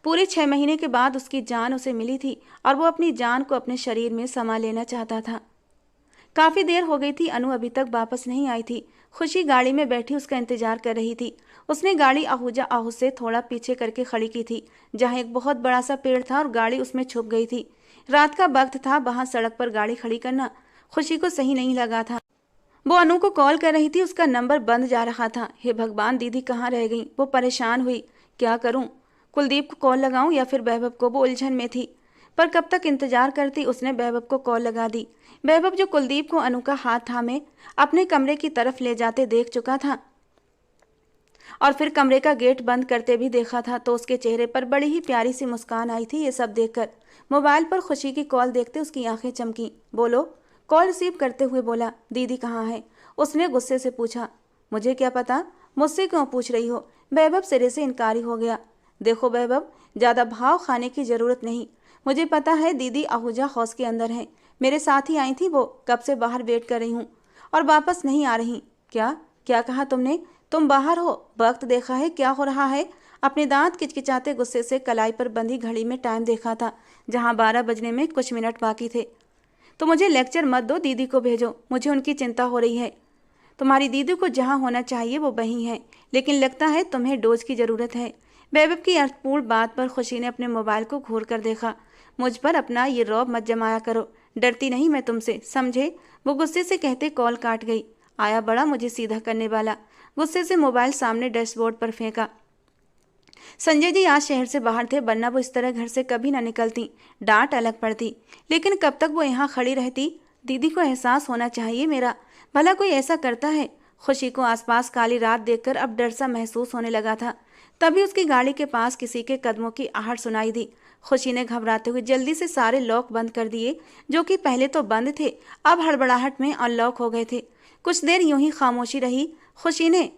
पूरे 6 महीने के बाद उसकी जान उसे मिली थी और वो अपनी जान को अपने शरीर में समा लेना चाहता था। काफी देर हो गई थी, अनु अभी तक वापस नहीं आई थी। खुशी गाड़ी में बैठी उसका इंतजार कर रही थी। उसने गाड़ी आहूजा आहू से थोड़ा पीछे करके खड़ी की थी, जहां एक बहुत बड़ा सा पेड़ था और गाड़ी उसमें छुप गई थी। रात का वक्त था, वहां सड़क पर गाड़ी खड़ी करना खुशी को सही नहीं लगा था। वो अनु को कॉल कर रही थी, उसका नंबर बंद जा रहा था। हे भगवान, दीदी कहाँ रह गई। वो परेशान हुई। क्या करूं, कुलदीप को कॉल लगाऊं या फिर वैभव को। वो उलझन में थी, पर कब तक इंतजार करती। उसने वैभव को कॉल लगा दी। वैभव, जो कुलदीप को अनु का हाथ थामे अपने कमरे की तरफ ले जाते देख चुका था और फिर कमरे का गेट बंद करते भी देखा था, तो उसके चेहरे पर बड़ी ही प्यारी सी मुस्कान आई थी। ये सब देखकर मोबाइल पर खुशी की कॉल देखते उसकी आंखें चमकी। बोलो। कॉल रिसीव करते हुए बोला, दीदी कहाँ है। उसने गुस्से से पूछा। मुझे क्या पता, मुझसे क्यों पूछ रही हो। वैभव सिरे से इनकारी हो गया। देखो वैभव, ज्यादा भाव खाने की जरूरत नहीं। मुझे पता है दीदी आहूजा हाउस के अंदर है। मेरे साथ ही आई थी, वो कब से बाहर वेट कर रही हूँ और वापस नहीं आ रही। क्या क्या कहा तुमने। तुम बाहर हो। वक्त देखा है क्या हो रहा है। अपने दांत किचकिचाते गुस्से से कलाई पर बंधी घड़ी में टाइम देखा था, जहां 12 बजने में कुछ मिनट बाकी थे। तो मुझे लेक्चर मत दो, दीदी को भेजो। मुझे उनकी चिंता हो रही है। तुम्हारी दीदी को जहाँ होना चाहिए वो वहीं है, लेकिन लगता है तुम्हें डोज की जरूरत है। वैभव की अर्थपूर्ण बात पर खुशी ने अपने मोबाइल को घूर कर देखा। मुझ पर अपना ये रौब मत जमाया करो। डरती नहीं मैं तुमसे, समझे। वो गुस्से से कहते कॉल काट गई। आया बड़ा मुझे सीधा करने वाला। गुस्से से मोबाइल सामने डैशबोर्ड पर फेंका। संजय जी आज शहर से बाहर थे, वरना वो इस तरह घर से कभी ना निकलती। डांट अलग पड़ती, लेकिन कब तक वो यहाँ खड़ी रहती। दीदी को एहसास होना चाहिए मेरा, भला कोई ऐसा करता है। खुशी को आसपास काली रात देखकर अब डर सा महसूस होने लगा था। तभी उसकी गाड़ी के पास किसी के कदमों की आहट सुनाई दी। खुशी ने घबराते हुए जल्दी से सारे लॉक बंद कर दिए, जो कि पहले तो बंद थे, अब हड़बड़ाहट में अनलॉक हो गए थे। कुछ देर यूं ही खामोशी रही। खुशी ने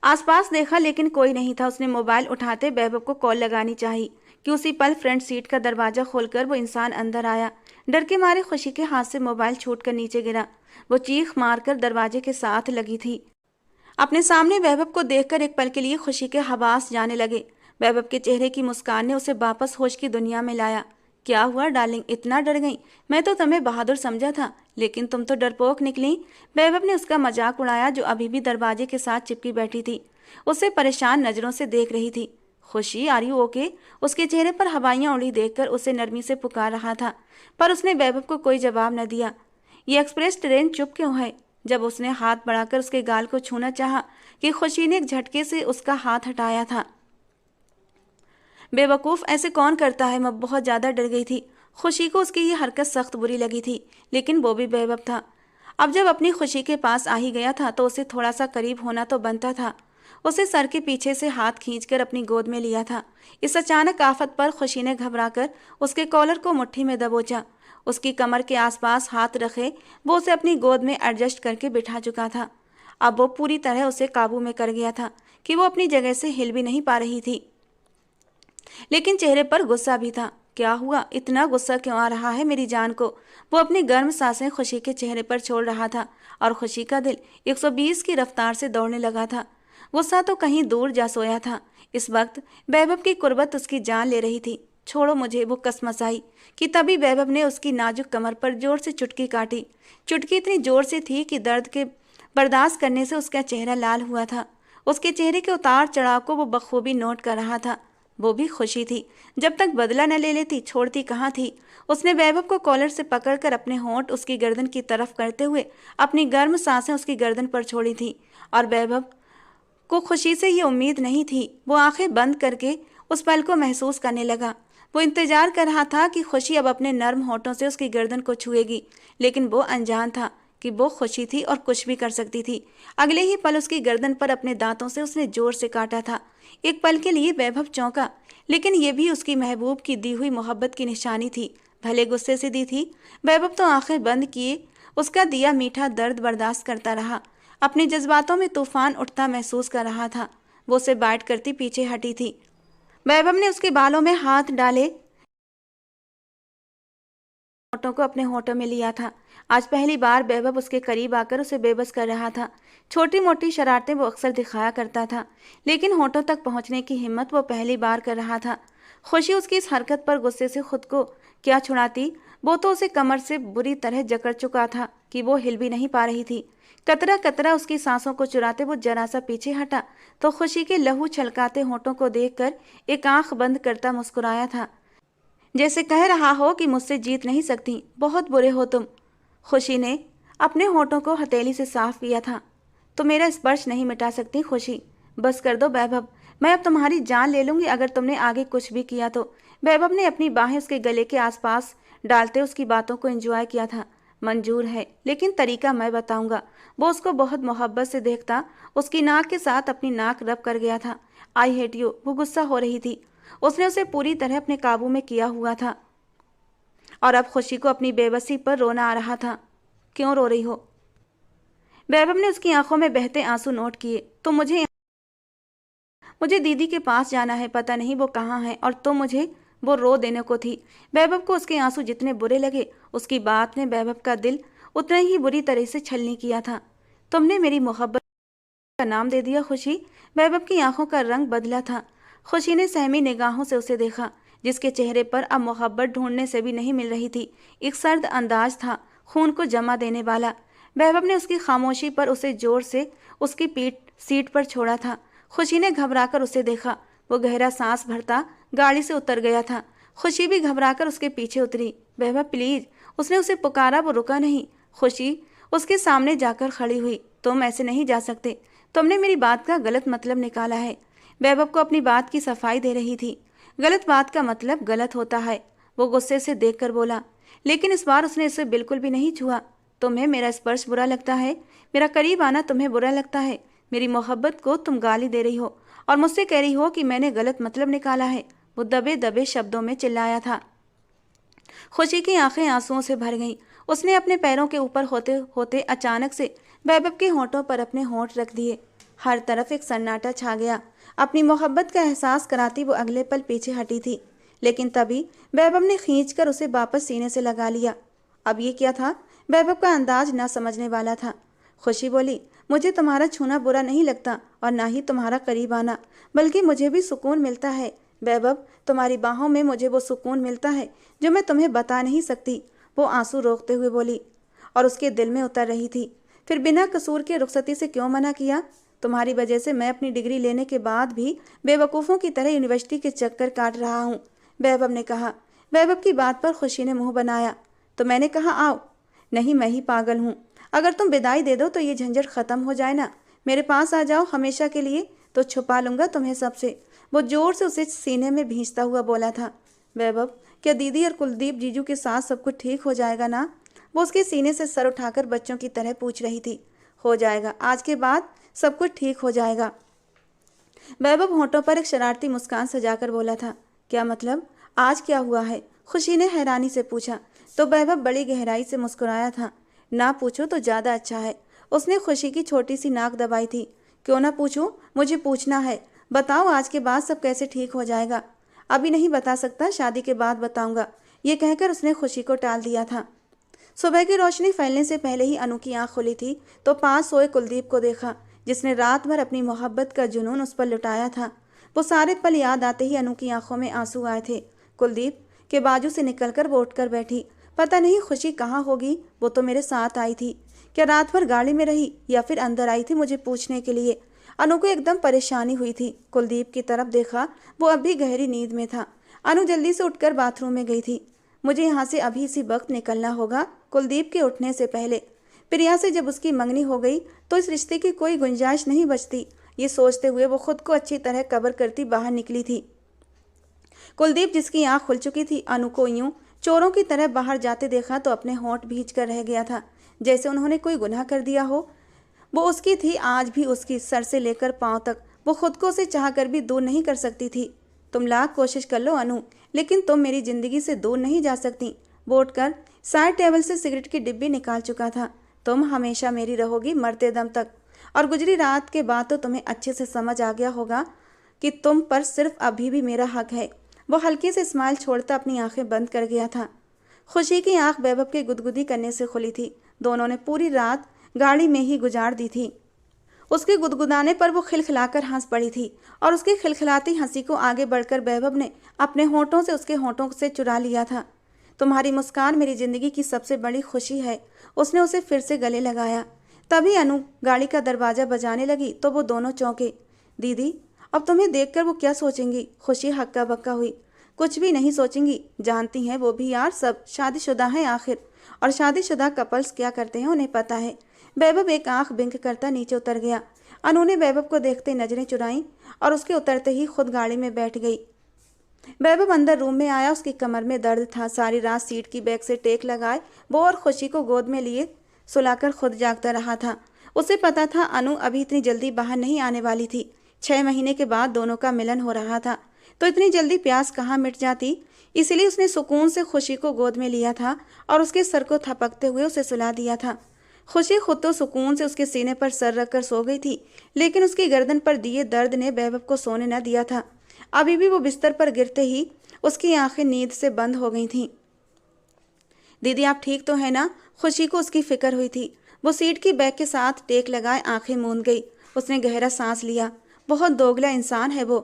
आसपास देखा, लेकिन कोई नहीं था। उसने मोबाइल उठाते वैभव को कॉल लगानी चाहिए कि उसी पल फ्रंट सीट का दरवाजा खोलकर वो इंसान अंदर आया। डर के मारे खुशी के हाथ से मोबाइल छूटकर नीचे गिरा। वो चीख मारकर दरवाजे के साथ लगी थी। अपने सामने वैभव को देखकर एक पल के लिए खुशी के हवास जाने लगे। वैभव के चेहरे की मुस्कान ने उसे वापस होश की दुनिया में लाया। क्या हुआ डार्लिंग, इतना डर गई? मैं तो तुम्हें बहादुर समझा था, लेकिन तुम तो डरपोक निकली। वैभव ने उसका मजाक उड़ाया, जो अभी भी दरवाजे के साथ चिपकी बैठी थी। उसे परेशान नजरों से देख रही थी। खुशी, आर यू ओके? उसके चेहरे पर हवाइयां उड़ी देखकर उसे नरमी से पुकार रहा था, पर उसने वैभव को कोई जवाब न दिया। ये एक्सप्रेस ट्रेन चुप क्यों है? जब उसने हाथ बढ़ाकर उसके गाल को छूना चाहा कि खुशी ने एक झटके से उसका हाथ हटाया था। बेवकूफ़, ऐसे कौन करता है? मैं बहुत ज़्यादा डर गई थी। खुशी को उसकी ये हरकत सख्त बुरी लगी थी, लेकिन वो भी वैभव था। अब जब अपनी खुशी के पास आ ही गया था तो उसे थोड़ा सा करीब होना तो बनता था। उसे सर के पीछे से हाथ खींचकर अपनी गोद में लिया था। इस अचानक आफत पर खुशी ने घबराकर उसके कॉलर को मुट्ठी में दबोचा। उसकी कमर के आसपास हाथ रखे वो उसे अपनी गोद में एडजस्ट करके बिठा चुका था। अब वो पूरी तरह उसे काबू में कर गया था कि वो अपनी जगह से हिल भी नहीं पा रही थी, लेकिन चेहरे पर गुस्सा भी था। क्या हुआ? इतना गुस्सा क्यों आ रहा है मेरी जान को? वो अपनी गर्म सांसें खुशी के चेहरे पर छोड़ रहा था और खुशी का दिल 120 की रफ्तार से दौड़ने लगा था। गुस्सा तो कहीं दूर जा सोया था। इस वक्त वैभव की कुर्बत उसकी जान ले रही थी। छोड़ो मुझे, वो कसमसाई कि तभी वैभव ने उसकी नाजुक कमर पर जोर से चुटकी काटी। चुटकी इतनी जोर से थी कि दर्द के बर्दाश्त करने से उसका चेहरा लाल हुआ था। उसके चेहरे के उतार चढ़ाव को वो बखूबी नोट कर रहा था। वो भी खुशी थी। जब तक बदला न ले लेती छोड़ती कहाँ थी। उसने वैभव को कॉलर से पकड़कर अपने होंठ उसकी गर्दन की तरफ करते हुए अपनी गर्म सांसें उसकी गर्दन पर छोड़ी थी, और वैभव को खुशी से ये उम्मीद नहीं थी। वो आंखें बंद करके उस पल को महसूस करने लगा। वो इंतजार कर रहा था कि खुशी अब अपने नर्म होठों से उसकी गर्दन को छुएगी, लेकिन वो अनजान था कि वो खुशी थी और कुछ भी कर सकती थी। अगले ही पल उसकी गर्दन पर अपने दांतों से उसने जोर से काटा था। एक पल के लिए वैभव चौंका, लेकिन ये भी उसकी महबूब की दी हुई मोहब्बत की निशानी थी, भले गुस्से से दी थी। वैभव तो आंखें बंद किए उसका दिया मीठा दर्द बर्दाश्त करता रहा। अपने जज्बातों में तूफान उठता महसूस कर रहा था। वो उसे बाइट करती पीछे हटी थी। वैभव ने उसके बालों में हाथ डाले, होठों को अपने होठों में लिया था। आज पहली बार वैभव उसके करीब आकर उसे बेबस कर रहा था। छोटी मोटी शरारतें वो अक्सर दिखाया करता था, लेकिन होठों तक पहुंचने की हिम्मत वो पहली बार कर रहा था। खुशी उसकी इस हरकत पर गुस्से से खुद को क्या छुड़ाती। वो तो उसे कमर से बुरी तरह जकड़ चुका था कि वो हिल भी नहीं पा रही थी। कतरा कतरा उसकी सांसों को चुराते वो जरा सा पीछे हटा तो खुशी के लहू छलकाते होठों को देखकर एक आंख बंद करता मुस्कुराया था, जैसे कह रहा हो कि मुझसे जीत नहीं सकती, बहुत बुरे हो तुम। खुशी ने अपने होठों को हथेली से साफ किया था। तो मेरा स्पर्श नहीं मिटा सकती खुशी। बस कर दो वैभव, मैं अब तुम्हारी जान ले लूंगी अगर तुमने आगे कुछ भी किया तो। वैभव ने अपनी बाहें उसके गले के आसपास डालते उसकी बातों को एंजॉय किया था। मंजूर है, लेकिन तरीका मैं बताऊंगा। वो उसको बहुत मोहब्बत से देखता उसकी नाक के साथ अपनी नाक रब कर गया था। I hate you. वो गुस्सा हो रही थी। उसने उसे पूरी तरह अपने काबू में किया हुआ था और अब खुशी को अपनी बेबसी पर रोना आ रहा था। क्यों रो रही हो? वैभव ने उसकी आंखों में बहते आंसू नोट किए। तो मुझे दीदी के पास जाना है, पता नहीं वो कहाँ है, और तो मुझे वो रो देने को थी। वैभव को उसके आंसू जितने बुरे लगे, उसकी बात ने वैभव का दिल उतना ही बुरी तरह से छलनी किया था। तुमने मेरी मोहब्बत का नाम दे दिया खुशी। वैभव की आंखों का रंग बदला था। खुशी ने सहमी निगाहों से उसे देखा, जिसके चेहरे पर अब मोहब्बत ढूंढने से भी नहीं मिल रही थी। एक सर्द अंदाज था, खून को जमा देने वाला। वैभव ने उसकी खामोशी पर उसे जोर से उसकी पीठ सीट पर छोड़ा था। खुशी ने घबराकर उसे देखा। वो गहरा सांस भरता गाड़ी से उतर गया था। खुशी भी घबराकर उसके पीछे उतरी। वैभव प्लीज, उसने उसे पुकारा। वो रुका नहीं। खुशी उसके सामने जाकर खड़ी हुई। तुम ऐसे नहीं जा सकते, तुमने मेरी बात का गलत मतलब निकाला है। वैभव को अपनी बात की सफाई दे रही थी। गलत बात का मतलब गलत होता है, वो गुस्से से देखकर बोला, लेकिन इस बार उसने इसे बिल्कुल भी नहीं छुआ। तुम्हें मेरा स्पर्श बुरा लगता है, मेरा करीब आना तुम्हें बुरा लगता है, मेरी मोहब्बत को तुम गाली दे रही हो और मुझसे कह रही हो कि मैंने गलत मतलब निकाला है। वो दबे दबे शब्दों में चिल्लाया था। खुशी की आंखें आंसुओं से भर गईं। उसने अपने पैरों के ऊपर होते होते अचानक से वैभव के होंठों पर अपने होंठ रख दिए। हर तरफ एक सन्नाटा छा गया। अपनी मोहब्बत का एहसास कराती वो अगले पल पीछे हटी थी, लेकिन तभी वैभव ने खींचकर उसे वापस सीने से लगा लिया। अब ये क्या था? वैभव का अंदाज ना समझने वाला था। खुशी बोली, मुझे तुम्हारा छूना बुरा नहीं लगता और ना ही तुम्हारा करीब आना, बल्कि मुझे भी सुकून मिलता है। वैभव, तुम्हारी बाहों में मुझे वो सुकून मिलता है जो मैं तुम्हें बता नहीं सकती। वो आंसू रोकते हुए बोली और उसके दिल में उतर रही थी। फिर बिना कसूर के रुखसती से क्यों मना किया? तुम्हारी वजह से मैं अपनी डिग्री लेने के बाद भी बेवकूफ़ों की तरह यूनिवर्सिटी के चक्कर काट रहा हूँ, वैभव ने कहा। वैभव की बात पर खुशी ने मुंह बनाया। तो मैंने कहा आओ। नहीं, मैं ही पागल हूँ। अगर तुम विदाई दे दो तो ये झंझट खत्म हो जाए ना। मेरे पास आ जाओ हमेशा के लिए, तो छुपा लूंगा तुम्हें सबसे। वो जोर से उसे सीने में भींचता हुआ बोला था। वैभव, क्या दीदी और कुलदीप जीजू के साथ सब कुछ ठीक हो जाएगा ना? वो उसके सीने से सर उठाकर बच्चों की तरह पूछ रही थी। हो जाएगा, आज के बाद सब कुछ ठीक हो जाएगा। वैभव होंठों पर एक शरारती मुस्कान सजाकर बोला था। क्या मतलब? आज क्या हुआ है? खुशी ने हैरानी से पूछा। तो वैभव बड़ी गहराई से मुस्कुराया था। ना पूछो तो ज़्यादा अच्छा है। उसने खुशी की छोटी सी नाक दबाई थी। क्यों ना पूछूं? मुझे पूछना है। बताओ, आज के बाद सब कैसे ठीक हो जाएगा? अभी नहीं बता सकता, शादी के बाद बताऊंगा। ये कहकर उसने खुशी को टाल दिया था। सुबह की रोशनी फैलने से पहले ही अनु की आंख खुली थी तो पास सोए कुलदीप को देखा, जिसने रात भर अपनी मोहब्बत का जुनून उस पर लुटाया था। वो सारे पल याद आते ही अनु की आंखों में आंसू आए थे। कुलदीप के बाजू से निकलकर वो उठकर बैठी। पता नहीं खुशी कहाँ होगी, वो तो मेरे साथ आई थी। क्या रात भर गाड़ी में रही या फिर अंदर आई थी मुझे पूछने के लिए? अनु को एकदम परेशानी हुई थी। कुलदीप की तरफ देखा, वो अब भी गहरी नींद में था। अनु जल्दी से उठकर बाथरूम में गई थी। मुझे यहाँ से अभी इसी वक्त निकलना होगा, कुलदीप के उठने से पहले। प्रिया से जब उसकी मंगनी हो गई तो इस रिश्ते की कोई गुंजाइश नहीं बचती। ये सोचते हुए वो खुद को अच्छी तरह कवर करती बाहर निकली थी। कुलदीप, जिसकी आंख खुल चुकी थी, अनु को यूं चोरों की तरह बाहर जाते देखा तो अपने होंठ भींच कर रह गया था, जैसे उन्होंने कोई गुनाह कर दिया हो। वो उसकी थी, आज भी उसकी, सर से लेकर पांव तक। वो खुद को उसे चाह कर भी दूर नहीं कर सकती थी। तुम लाख कोशिश कर लो अनु, लेकिन तुम मेरी जिंदगी से दूर नहीं जा सकती। वो उठकर साइड टेबल से सिगरेट की डिब्बी निकाल चुका था। तुम हमेशा मेरी रहोगी, मरते दम तक। और गुजरी रात के बाद तो तुम्हें अच्छे से समझ आ गया होगा कि तुम पर सिर्फ अभी भी मेरा हक है। वो हल्के से स्माइल छोड़ता अपनी आंखें बंद कर गया था। खुशी की आंख वैभव के गुदगुदी करने से खुली थी। दोनों ने पूरी रात गाड़ी में ही गुजार दी थी। उसके गुदगुदाने पर वो खिलखिलाकर हंस पड़ी थी और उसकी खिलखिलाती हंसी को आगे बढ़कर वैभव ने अपने होंठों से उसके होंठों से चुरा लिया था। तुम्हारी मुस्कान मेरी जिंदगी की सबसे बड़ी खुशी है। उसने उसे फिर से गले लगाया। तभी अनु गाड़ी का दरवाजा बजाने लगी तो वो दोनों चौंके। दीदी, अब तुम्हें देखकर वो क्या सोचेंगी? खुशी हक्का बक्का हुई। कुछ भी नहीं सोचेंगी, जानती हैं वो भी यार, सब शादीशुदा हैं आखिर। और शादीशुदा कपल्स क्या करते हैं उन्हें पता है। वैभव एक आंख बिंक करता नीचे उतर गया। अनु ने वैभव को देखते नजरें चुराई और उसके उतरते ही खुद गाड़ी में बैठ गई। वैभव अंदर रूम में आया। उसकी कमर में दर्द था। सारी रात सीट की बैक से टेक लगाए वो और खुशी को गोद में लिए सुलाकर खुद जागता रहा था। उसे पता था अनु अभी इतनी जल्दी बाहर नहीं आने वाली थी। 6 महीने के बाद दोनों का मिलन हो रहा था, तो इतनी जल्दी प्यास कहाँ मिट जाती। इसलिए उसने सुकून से खुशी को गोद में लिया था और उसके सर को थपकते हुए उसे सुला दिया था। खुशी खुद तो सुकून से उसके सीने पर सर रखकर सो गई थी, लेकिन उसकी गर्दन पर दिए दर्द ने वैभव को सोने न दिया था। अभी भी वो बिस्तर पर गिरते ही उसकी आंखें नींद से बंद हो गई थीं। दीदी, आप ठीक तो है ना? खुशी को उसकी फिक्र हुई थी। वो सीट की बैक के साथ टेक लगाए आंखें मूंद गई। उसने गहरा सांस लिया। बहुत दोगला इंसान है वो।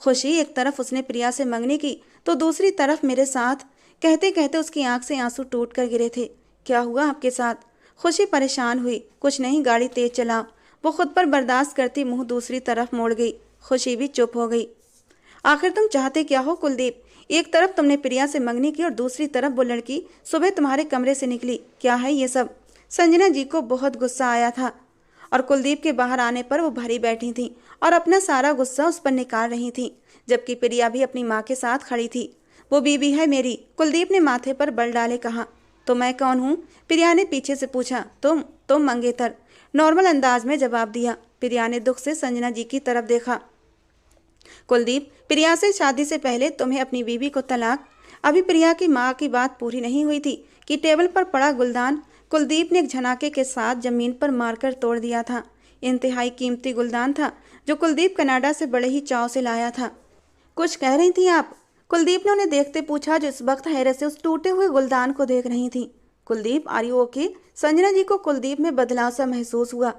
खुशी, एक तरफ उसने प्रिया से मंगनी की तो दूसरी तरफ मेरे साथ, कहते कहते उसकी आंख से आंसू टूट कर गिरे थे। क्या हुआ आपके साथ? खुशी परेशान हुई। कुछ नहीं, गाड़ी तेज चलाओ। वो खुद पर बर्दाश्त करती मुंह दूसरी तरफ मोड़ गई। खुशी भी चुप हो गई। आखिर तुम चाहते क्या हो कुलदीप? एक तरफ तुमने प्रिया से मंगनी की और दूसरी तरफ वो लड़की सुबह तुम्हारे कमरे से निकली। क्या है ये सब? संजना जी को बहुत गुस्सा आया था और कुलदीप के बाहर आने पर वो भरी बैठी थी और अपना सारा गुस्सा उस पर निकाल रही थी, जबकि प्रिया भी अपनी माँ के साथ खड़ी थी। वो बीबी है मेरी, कुलदीप ने माथे पर बल डाले कहा। तो मैं कौन हूँ? प्रिया ने पीछे से पूछा। तुम मंगेतर, नॉर्मल अंदाज में जवाब दिया। प्रिया ने दुख से संजना जी की तरफ देखा। कुलदीप, प्रिया से शादी से पहले तुम्हें अपनी बीवी को तलाक। अभी प्रिया की माँ की बात पूरी नहीं हुई थी कि टेबल पर पड़ा गुलदान कुलदीप ने एक झनाके के साथ जमीन पर मारकर तोड़ दिया था। इंतहाई कीमती गुलदान था जो कुलदीप कनाडा से बड़े ही चाव से लाया था। कुछ कह रही थी आप? कुलदीप ने उन्हें देखते पूछा, जो इस वक्त हैरत से उस टूटे हुए गुलदान को देख रही थी। Kuldeep, are you okay? Sanjana ji को कुलदीप में बदलाव सा महसूस हुआ।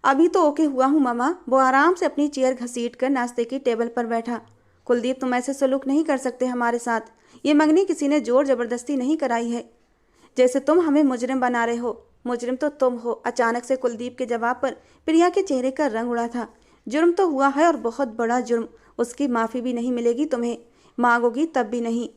अभी तो ओके हुआ हूँ मामा। वो आराम से अपनी चेयर घसीट कर नाश्ते की टेबल पर बैठा। कुलदीप, तुम ऐसे सलूक नहीं कर सकते हमारे साथ। ये मंगनी किसी ने जोर जबरदस्ती नहीं कराई है। जैसे तुम हमें मुजरिम बना रहे हो। मुजरिम तो तुम हो। अचानक से कुलदीप के जवाब पर प्रिया के चेहरे का रंग उड़ा था। जुर्म तो हुआ है और बहुत बड़ा जुर्म। उसकी माफ़ी भी नहीं मिलेगी तुम्हें। मांगोगी तब भी नहीं।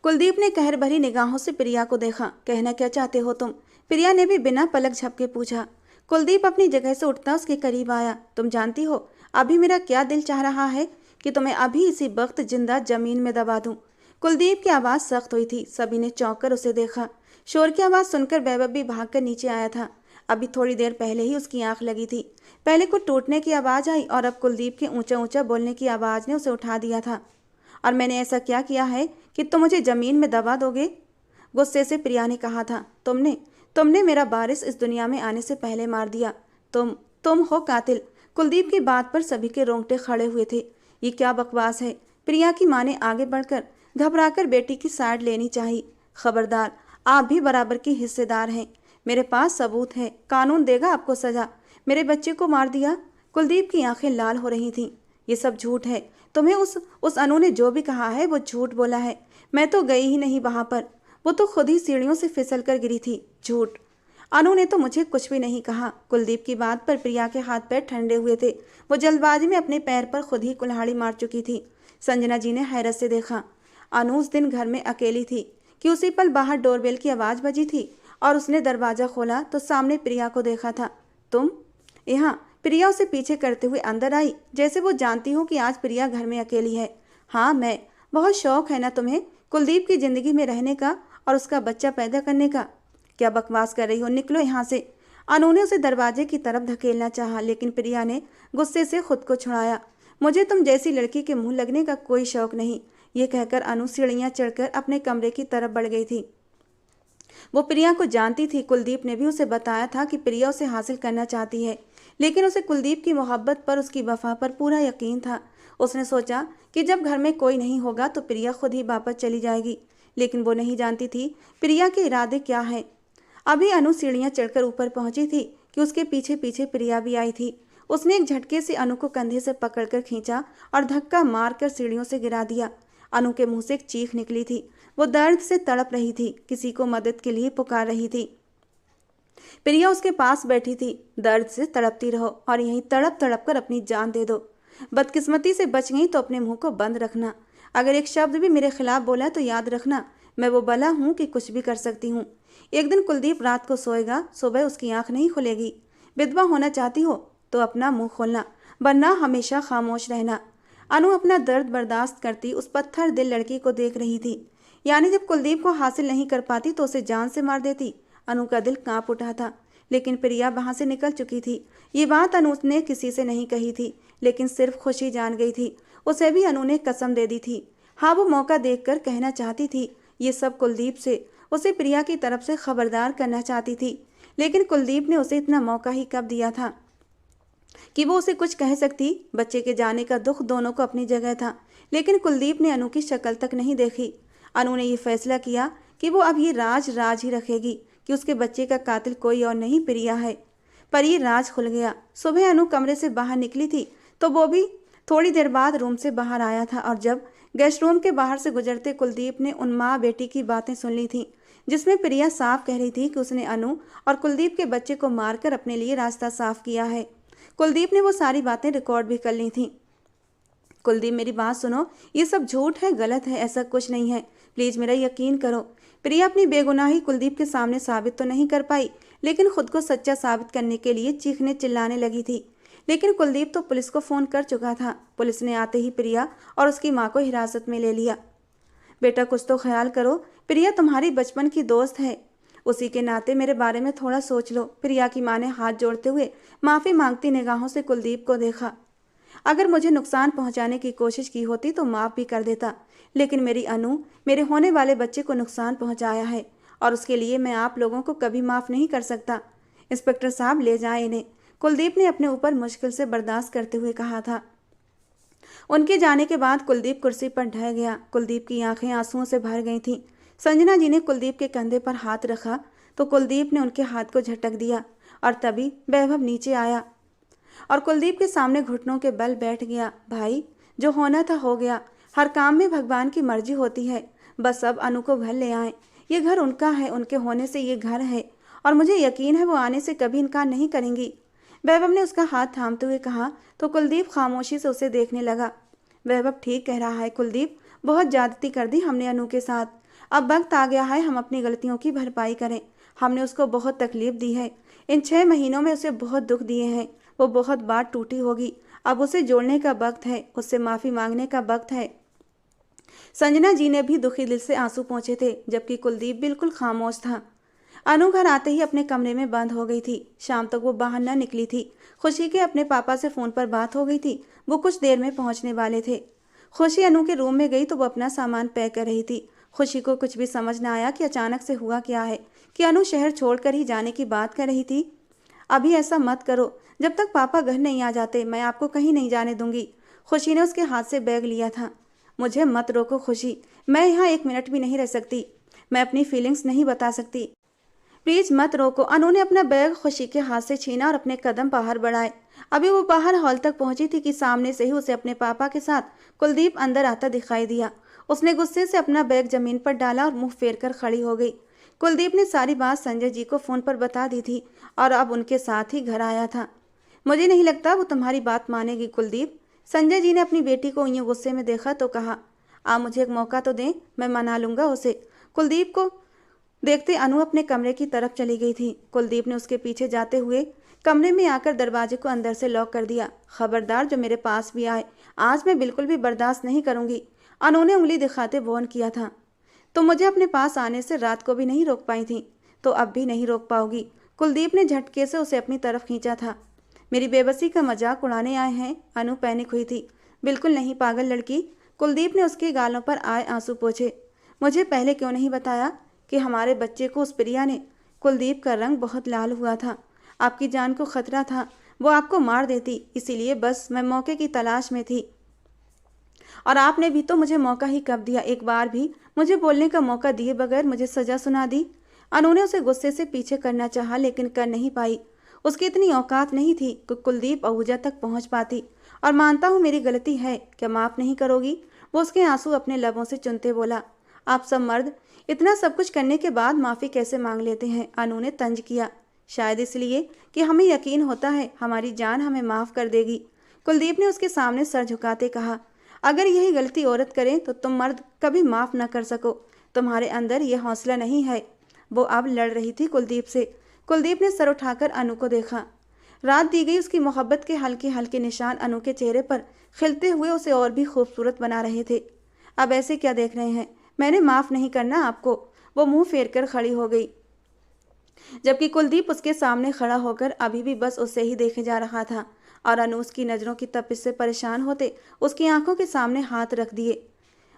कुलदीप ने कहर भरी निगाहों से प्रिया को देखा। कहना क्या चाहते हो तुम? प्रिया ने भी बिना पलक झपके पूछा। कुलदीप अपनी जगह से उठता उसके करीब आया। तुम जानती हो अभी मेरा क्या दिल चाह रहा है कि तुम्हें अभी इसी वक्त जिंदा जमीन में दबा दूं। कुलदीप की आवाज़ सख्त हुई थी। सभी ने चौंक कर उसे देखा। शोर की आवाज़ सुनकर वैभव भी भागकर नीचे आया था। अभी थोड़ी देर पहले ही उसकी आंख लगी थी। पहले कुछ टूटने की आवाज़ आई और अब कुलदीप के ऊंचा ऊंचा बोलने की आवाज़ ने उसे उठा दिया था। और मैंने ऐसा क्या किया है कि तुम मुझे ज़मीन में दबा दोगे? गुस्से से प्रिया ने कहा था। तुमने मेरा वारिस इस दुनिया में आने से पहले मार दिया। तुम हो कातिल। कुलदीप की बात पर सभी के रोंगटे खड़े हुए थे। ये क्या बकवास है? प्रिया की माँ ने आगे बढ़कर घबराकर बेटी की साइड लेनी चाहिए। खबरदार, आप भी बराबर की हिस्सेदार हैं। मेरे पास सबूत है। कानून देगा आपको सजा। मेरे बच्चे को मार दिया। कुलदीप की आंखें लाल हो रही थीं। ये सब झूठ है। तुम्हें उस अनु ने जो भी कहा है वो झूठ बोला है। मैं तो गई ही नहीं वहां पर। वो तो खुद ही सीढ़ियों से फिसल कर गिरी थी। झूठ। अनु ने तो मुझे कुछ भी नहीं कहा। कुलदीप की बात पर प्रिया के हाथ पैर ठंडे हुए थे। वो जल्दबाजी में अपने पैर पर खुद ही कुल्हाड़ी मार चुकी थी। संजना जी ने हैरत से देखा। अनु उस दिन घर में अकेली थी कि उसी पल बाहर डोरबेल की आवाज़ बजी थी और उसने दरवाज़ा खोला तो सामने प्रिया को देखा था। तुम यहाँ? प्रिया उसे पीछे करते हुए अंदर आई, जैसे वो जानती हो कि आज प्रिया घर में अकेली है। हाँ, मैं। बहुत शौक है ना तुम्हें कुलदीप की ज़िंदगी में रहने का और उसका बच्चा पैदा करने का? क्या बकवास कर रही हो? निकलो यहाँ से। अनु ने उसे दरवाजे की तरफ धकेलना चाहा, लेकिन प्रिया ने गुस्से से खुद को छुड़ाया। मुझे तुम जैसी लड़की के मुंह लगने का कोई शौक नहीं। ये कहकर अनु सीढ़ियाँ चढ़कर अपने कमरे की तरफ बढ़ गई थी। वो प्रिया को जानती थी। कुलदीप ने भी उसे बताया था कि प्रिया उसे हासिल करना चाहती है, लेकिन उसे कुलदीप की मोहब्बत पर, उसकी वफा पर पूरा यकीन था। उसने सोचा कि जब घर में कोई नहीं होगा तो प्रिया खुद ही वापस चली जाएगी, लेकिन वो नहीं जानती थी प्रिया के इरादे क्या हैं। अभी अनु सीढ़ियाँ चढ़कर ऊपर पहुंची थी कि उसके पीछे पीछे प्रिया भी आई थी। उसने एक झटके से अनु को कंधे से पकड़कर खींचा और धक्का मारकर सीढ़ियों से गिरा दिया। अनु के मुंह से एक चीख निकली थी। वो दर्द से तड़प रही थी, किसी को मदद के लिए पुकार रही थी। प्रिया उसके पास बैठी थी। दर्द से तड़पती रहो और यहीं तड़प तड़प कर अपनी जान दे दो। बदकिस्मती से बच गई तो अपने मुंह को बंद रखना। अगर एक शब्द भी मेरे खिलाफ बोला तो याद रखना, मैं वो बला हूँ कि कुछ भी कर सकती हूँ। एक दिन कुलदीप रात को सोएगा, सुबह उसकी आंख नहीं खुलेगी। विधवा होना चाहती हो तो अपना मुंह खोलना, वरना हमेशा खामोश रहना। अनु अपना दर्द बर्दाश्त करती उस पत्थर दिल लड़की को देख रही थी। यानी जब कुलदीप को हासिल नहीं कर पाती तो उसे जान से मार देती। अनु का दिल कांप उठा था, लेकिन प्रिया वहां से निकल चुकी थी। ये बात अनु ने किसी से नहीं कही थी, लेकिन सिर्फ खुशी जान गई थी। उसे भी अनु ने कसम दे दी थी। हाँ, वो मौका देखकर कहना चाहती थी ये सब कुलदीप से, उसे प्रिया की तरफ से खबरदार करना चाहती थी, लेकिन कुलदीप ने उसे इतना मौका ही कब दिया था कि वो उसे कुछ कह सकती। बच्चे के जाने का दुख दोनों को अपनी जगह था, लेकिन कुलदीप ने अनु की शक्ल तक नहीं देखी। अनु ने यह फैसला किया कि वो अब ये राज ही रखेगी कि उसके बच्चे का कातिल कोई और नहीं प्रिया है। पर ये राज खुल गया। सुबह अनु कमरे से बाहर निकली थी तो वो भी थोड़ी देर बाद रूम से बाहर आया था, और जब गेस्ट रूम के बाहर से गुजरते कुलदीप ने उन माँ बेटी की बातें सुन ली थी, जिसमें प्रिया साफ कह रही थी कि उसने अनु और कुलदीप के बच्चे को मारकर अपने लिए रास्ता साफ किया है। कुलदीप ने वो सारी बातें रिकॉर्ड भी कर ली थी। कुलदीप, मेरी बात सुनो, ये सब झूठ है, गलत है, ऐसा कुछ नहीं है। प्लीज़ मेरा यकीन करो। प्रिया अपनी बेगुनाही कुलदीप के सामने साबित तो नहीं कर पाई, लेकिन खुद को सच्चा साबित करने के लिए चीखने चिल्लाने लगी थी। लेकिन कुलदीप तो पुलिस को फ़ोन कर चुका था। पुलिस ने आते ही प्रिया और उसकी माँ को हिरासत में ले लिया। बेटा, कुछ तो ख्याल करो। प्रिया तुम्हारी बचपन की दोस्त है, उसी के नाते मेरे बारे में थोड़ा सोच लो। प्रिया की माँ ने हाथ जोड़ते हुए माफ़ी मांगती निगाहों से कुलदीप को देखा। अगर मुझे नुकसान पहुंचाने की कोशिश की होती तो माफ़ भी कर देता, लेकिन मेरी अनु मेरे होने वाले बच्चे को नुकसान पहुंचाया है और उसके लिए मैं आप लोगों को कभी माफ़ नहीं कर सकता। इंस्पेक्टर साहब, ले जाएं इन्हें, कुलदीप ने अपने ऊपर मुश्किल से बर्दाश्त करते हुए कहा था। उनके जाने के बाद कुलदीप कुर्सी पर ढह गया। कुलदीप की आंखें आंसुओं से भर गई थीं। संजना जी ने कुलदीप के कंधे पर हाथ रखा तो कुलदीप ने उनके हाथ को झटक दिया और तभी वैभव नीचे आया और कुलदीप के सामने घुटनों के बल बैठ गया। भाई, जो होना था हो गया। हर काम में भगवान की मर्जी होती है। बस अब अनु को घर ले आए। ये घर उनका है, उनके होने से ये घर है और मुझे यकीन है वो आने से कभी इनकार नहीं करेंगी। वैभव ने उसका हाथ थामते हुए कहा तो कुलदीप खामोशी से उसे देखने लगा। वैभव ठीक कह रहा है कुलदीप, बहुत ज्यादती कर दी हमने अनु के साथ। अब वक्त आ गया है हम अपनी गलतियों की भरपाई करें। हमने उसको बहुत तकलीफ दी है। इन 6 महीनों में उसे बहुत दुख दिए हैं। वो बहुत बार टूटी होगी। अब उसे जोड़ने का वक्त है, उससे माफ़ी मांगने का वक्त है। संजना जी ने भी दुखी दिल से आंसू पोंछे थे, जबकि कुलदीप बिल्कुल खामोश था। अनु घर आते ही अपने कमरे में बंद हो गई थी। शाम तक वो बाहर न निकली थी। खुशी के अपने पापा से फ़ोन पर बात हो गई थी। वो कुछ देर में पहुंचने वाले थे। खुशी अनु के रूम में गई तो वो अपना सामान पैक कर रही थी। खुशी को कुछ भी समझ न आया कि अचानक से हुआ क्या है, कि अनु शहर छोड़कर ही जाने की बात कर रही थी। अभी ऐसा मत करो, जब तक पापा घर नहीं आ जाते मैं आपको कहीं नहीं जाने दूंगी। खुशी ने उसके हाथ से बैग लिया था। मुझे मत रोको खुशी, मैं यहाँ 1 मिनट भी नहीं रह सकती। मैं अपनी फीलिंग्स नहीं बता सकती, प्लीज मत रोको। अनु ने अपना बैग खुशी के हाथ से छीना और अपने कदम बाहर बढ़ाए। अभी वो बाहर हॉल तक पहुंची थी कि सामने से ही उसे अपने पापा के साथ कुलदीप अंदर आता दिखाई दिया। उसने गुस्से से अपना बैग जमीन पर डाला और मुंह फेर कर खड़ी हो गई। कुलदीप ने सारी बात संजय जी को फोन पर बता दी थी और अब उनके साथ ही घर आया था। मुझे नहीं लगता वो तुम्हारी बात मानेगी कुलदीप। संजय जी ने अपनी बेटी को यूं गुस्से में देखा तो कहा, आप मुझे एक मौका तो दें, मैं मना लूंगा उसे। कुलदीप को देखते अनु अपने कमरे की तरफ चली गई थी। कुलदीप ने उसके पीछे जाते हुए कमरे में आकर दरवाजे को अंदर से लॉक कर दिया। खबरदार जो मेरे पास भी आए, आज मैं बिल्कुल भी बर्दाश्त नहीं करूंगी। अनु ने उंगली दिखाते वार्न किया था। तो मुझे अपने पास आने से रात को भी नहीं रोक पाई थी, तो अब भी नहीं रोक पाओगी। कुलदीप ने झटके से उसे अपनी तरफ खींचा था। मेरी बेबसी का मजाक उड़ाने आए हैं? अनु पैनिक हुई थी। बिल्कुल नहीं पागल लड़की। कुलदीप ने उसके गालों पर आए आंसू पोंछे। मुझे पहले क्यों नहीं बताया कि हमारे बच्चे को उस प्रिया ने? कुलदीप का रंग बहुत लाल हुआ था। आपकी जान को खतरा था, वो आपको मार देती, इसीलिए बस मैं मौके की तलाश में थी। और आपने भी तो मुझे मौका ही कब दिया? एक बार भी मुझे बोलने का मौका दिए बगैर मुझे सजा सुना दी। अनु ने उसे गुस्से से पीछे करना चाहा लेकिन कर नहीं पाई। उसकी इतनी औकात नहीं थी कि कुलदीप आहूजा तक पहुंच पाती। और मानता हूँ मेरी गलती है, क्या माफ़ नहीं करोगी? वो उसके आंसू अपने लबों से चुनते बोला। आप सब मर्द इतना सब कुछ करने के बाद माफ़ी कैसे मांग लेते हैं? अनु ने तंज किया। शायद इसलिए कि हमें यकीन होता है हमारी जान हमें माफ़ कर देगी। कुलदीप ने उसके सामने सर झुकाते कहा, अगर यही गलती औरत करे तो तुम मर्द कभी माफ़ न कर सको। तुम्हारे अंदर यह हौसला नहीं है। वो अब लड़ रही थी कुलदीप से। कुलदीप ने सर उठाकर अनु को देखा। रात दी गई उसकी मोहब्बत के हल्के हल्के निशान अनु के चेहरे पर खिलते हुए उसे और भी खूबसूरत बना रहे थे। अब ऐसे क्या देख रहे हैं? मैंने माफ़ नहीं करना आपको। वो मुंह फेर कर खड़ी हो गई, जबकि कुलदीप उसके सामने खड़ा होकर अभी भी बस उसे ही देखे जा रहा था। और अनु उसकी नज़रों की तपिश से परेशान होते उसकी आंखों के सामने हाथ रख दिए।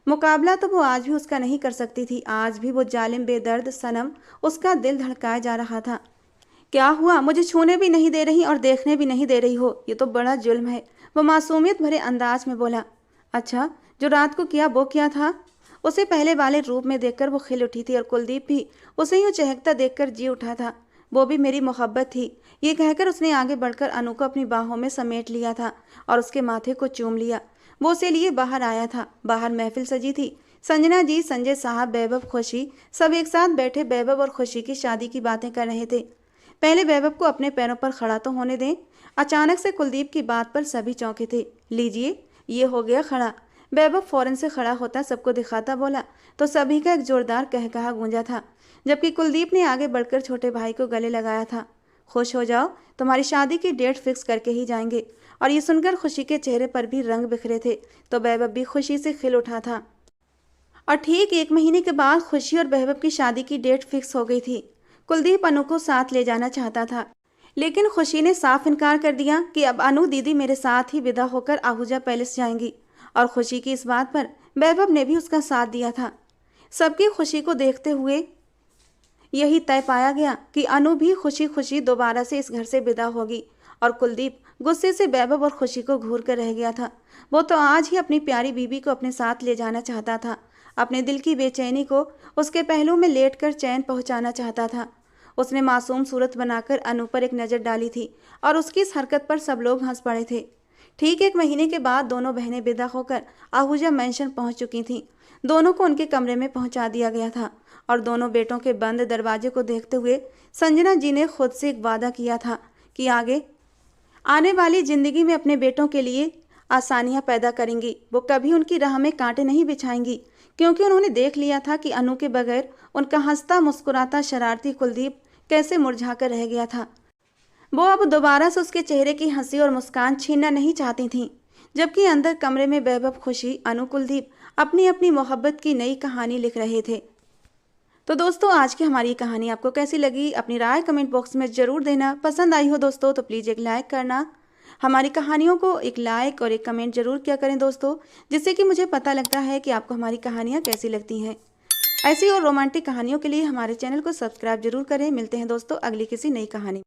मुकाबला तो वो आज भी उसका नहीं कर सकती थी। आज भी वो जालिम बेदर्द सनम उसका दिल धड़काए जा रहा था। क्या हुआ? मुझे छूने भी नहीं दे रही और देखने भी नहीं दे रही हो, ये तो बड़ा जुल्म है। वो मासूमियत भरे अंदाज में बोला। अच्छा, जो रात को किया वो क्या था? उसे पहले वाले रूप में देखकर वो खिल उठी थी और कुलदीप भी उसे यूं चहकता देखकर जी उठा था। वो भी मेरी मोहब्बत थी, ये कहकर उसने आगे बढ़कर अनु को अपनी बाहों में समेट लिया था और उसके माथे को चूम लिया। वो उसे लिए बाहर आया था। बाहर महफिल सजी थी। संजना जी, संजय साहब, वैभव, खुशी सब एक साथ बैठे वैभव और खुशी की शादी की बातें कर रहे थे। पहले वैभव को अपने पैरों पर खड़ा तो होने दें। अचानक से कुलदीप की बात पर सभी चौंके थे। लीजिए, ये हो गया खड़ा। वैभव फौरन से खड़ा होता सबको दिखाता बोला तो सभी का एक जोरदार कहकहा गूंजा था, जबकि कुलदीप ने आगे बढ़कर छोटे भाई को गले लगाया था। खुश हो जाओ, तुम्हारी शादी की डेट फिक्स करके ही जाएंगे। और ये सुनकर खुशी के चेहरे पर भी रंग बिखरे थे तो वैभव भी खुशी से खिल उठा था। और ठीक 1 महीने के बाद खुशी और वैभव की शादी की डेट फिक्स हो गई थी। कुलदीप अनु को साथ ले जाना चाहता था, लेकिन खुशी ने साफ इनकार कर दिया कि अब अनु दीदी मेरे साथ ही विदा होकर आहूजा पैलेस जाएंगी। और खुशी की इस बात पर वैभव ने भी उसका साथ दिया था। सबकी खुशी को देखते हुए यही तय पाया गया कि अनु भी खुशी खुशी दोबारा से इस घर से विदा होगी और कुलदीप गुस्से से वैभव और खुशी को घूर कर रह गया था। वो तो आज ही अपनी प्यारी बीबी को अपने साथ ले जाना चाहता था, अपने दिल की बेचैनी को उसके पहलू में लेटकर चैन पहुंचाना चाहता था। उसने मासूम सूरत बनाकर अनु पर एक नज़र डाली थी और उसकी इस हरकत पर सब लोग हंस पड़े थे। ठीक 1 महीने के बाद दोनों बहनें विदा होकर आहूजा मैंशन पहुंच चुकी थीं। दोनों को उनके कमरे में पहुंचा दिया गया था और दोनों बेटों के बंद दरवाजे को देखते हुए संजना जी ने खुद से एक वादा किया था कि आगे आने वाली जिंदगी में अपने बेटों के लिए आसानियां पैदा करेंगी। वो कभी उनकी राह में कांटे नहीं बिछाएंगी, क्योंकि उन्होंने देख लिया था कि अनु के बगैर उनका हंसता मुस्कुराता शरारती कुलदीप कैसे मुरझा कर रह गया था। वो अब दोबारा से उसके चेहरे की हंसी और मुस्कान छीनना नहीं चाहती थीं, जबकि अंदर कमरे में वैभव, खुशी, अनु, कुलदीप अपनी अपनी मोहब्बत की नई कहानी लिख रहे थे। तो दोस्तों, आज की हमारी कहानी आपको कैसी लगी? अपनी राय कमेंट बॉक्स में ज़रूर देना। पसंद आई हो दोस्तों तो प्लीज़ एक लाइक करना। हमारी कहानियों को एक लाइक और एक कमेंट जरूर किया करें दोस्तों, जिससे कि मुझे पता लगता है कि आपको हमारी कहानियाँ कैसी लगती हैं। ऐसी और रोमांटिक कहानियों के लिए हमारे चैनल को सब्सक्राइब जरूर करें। मिलते हैं दोस्तों अगली किसी नई कहानी।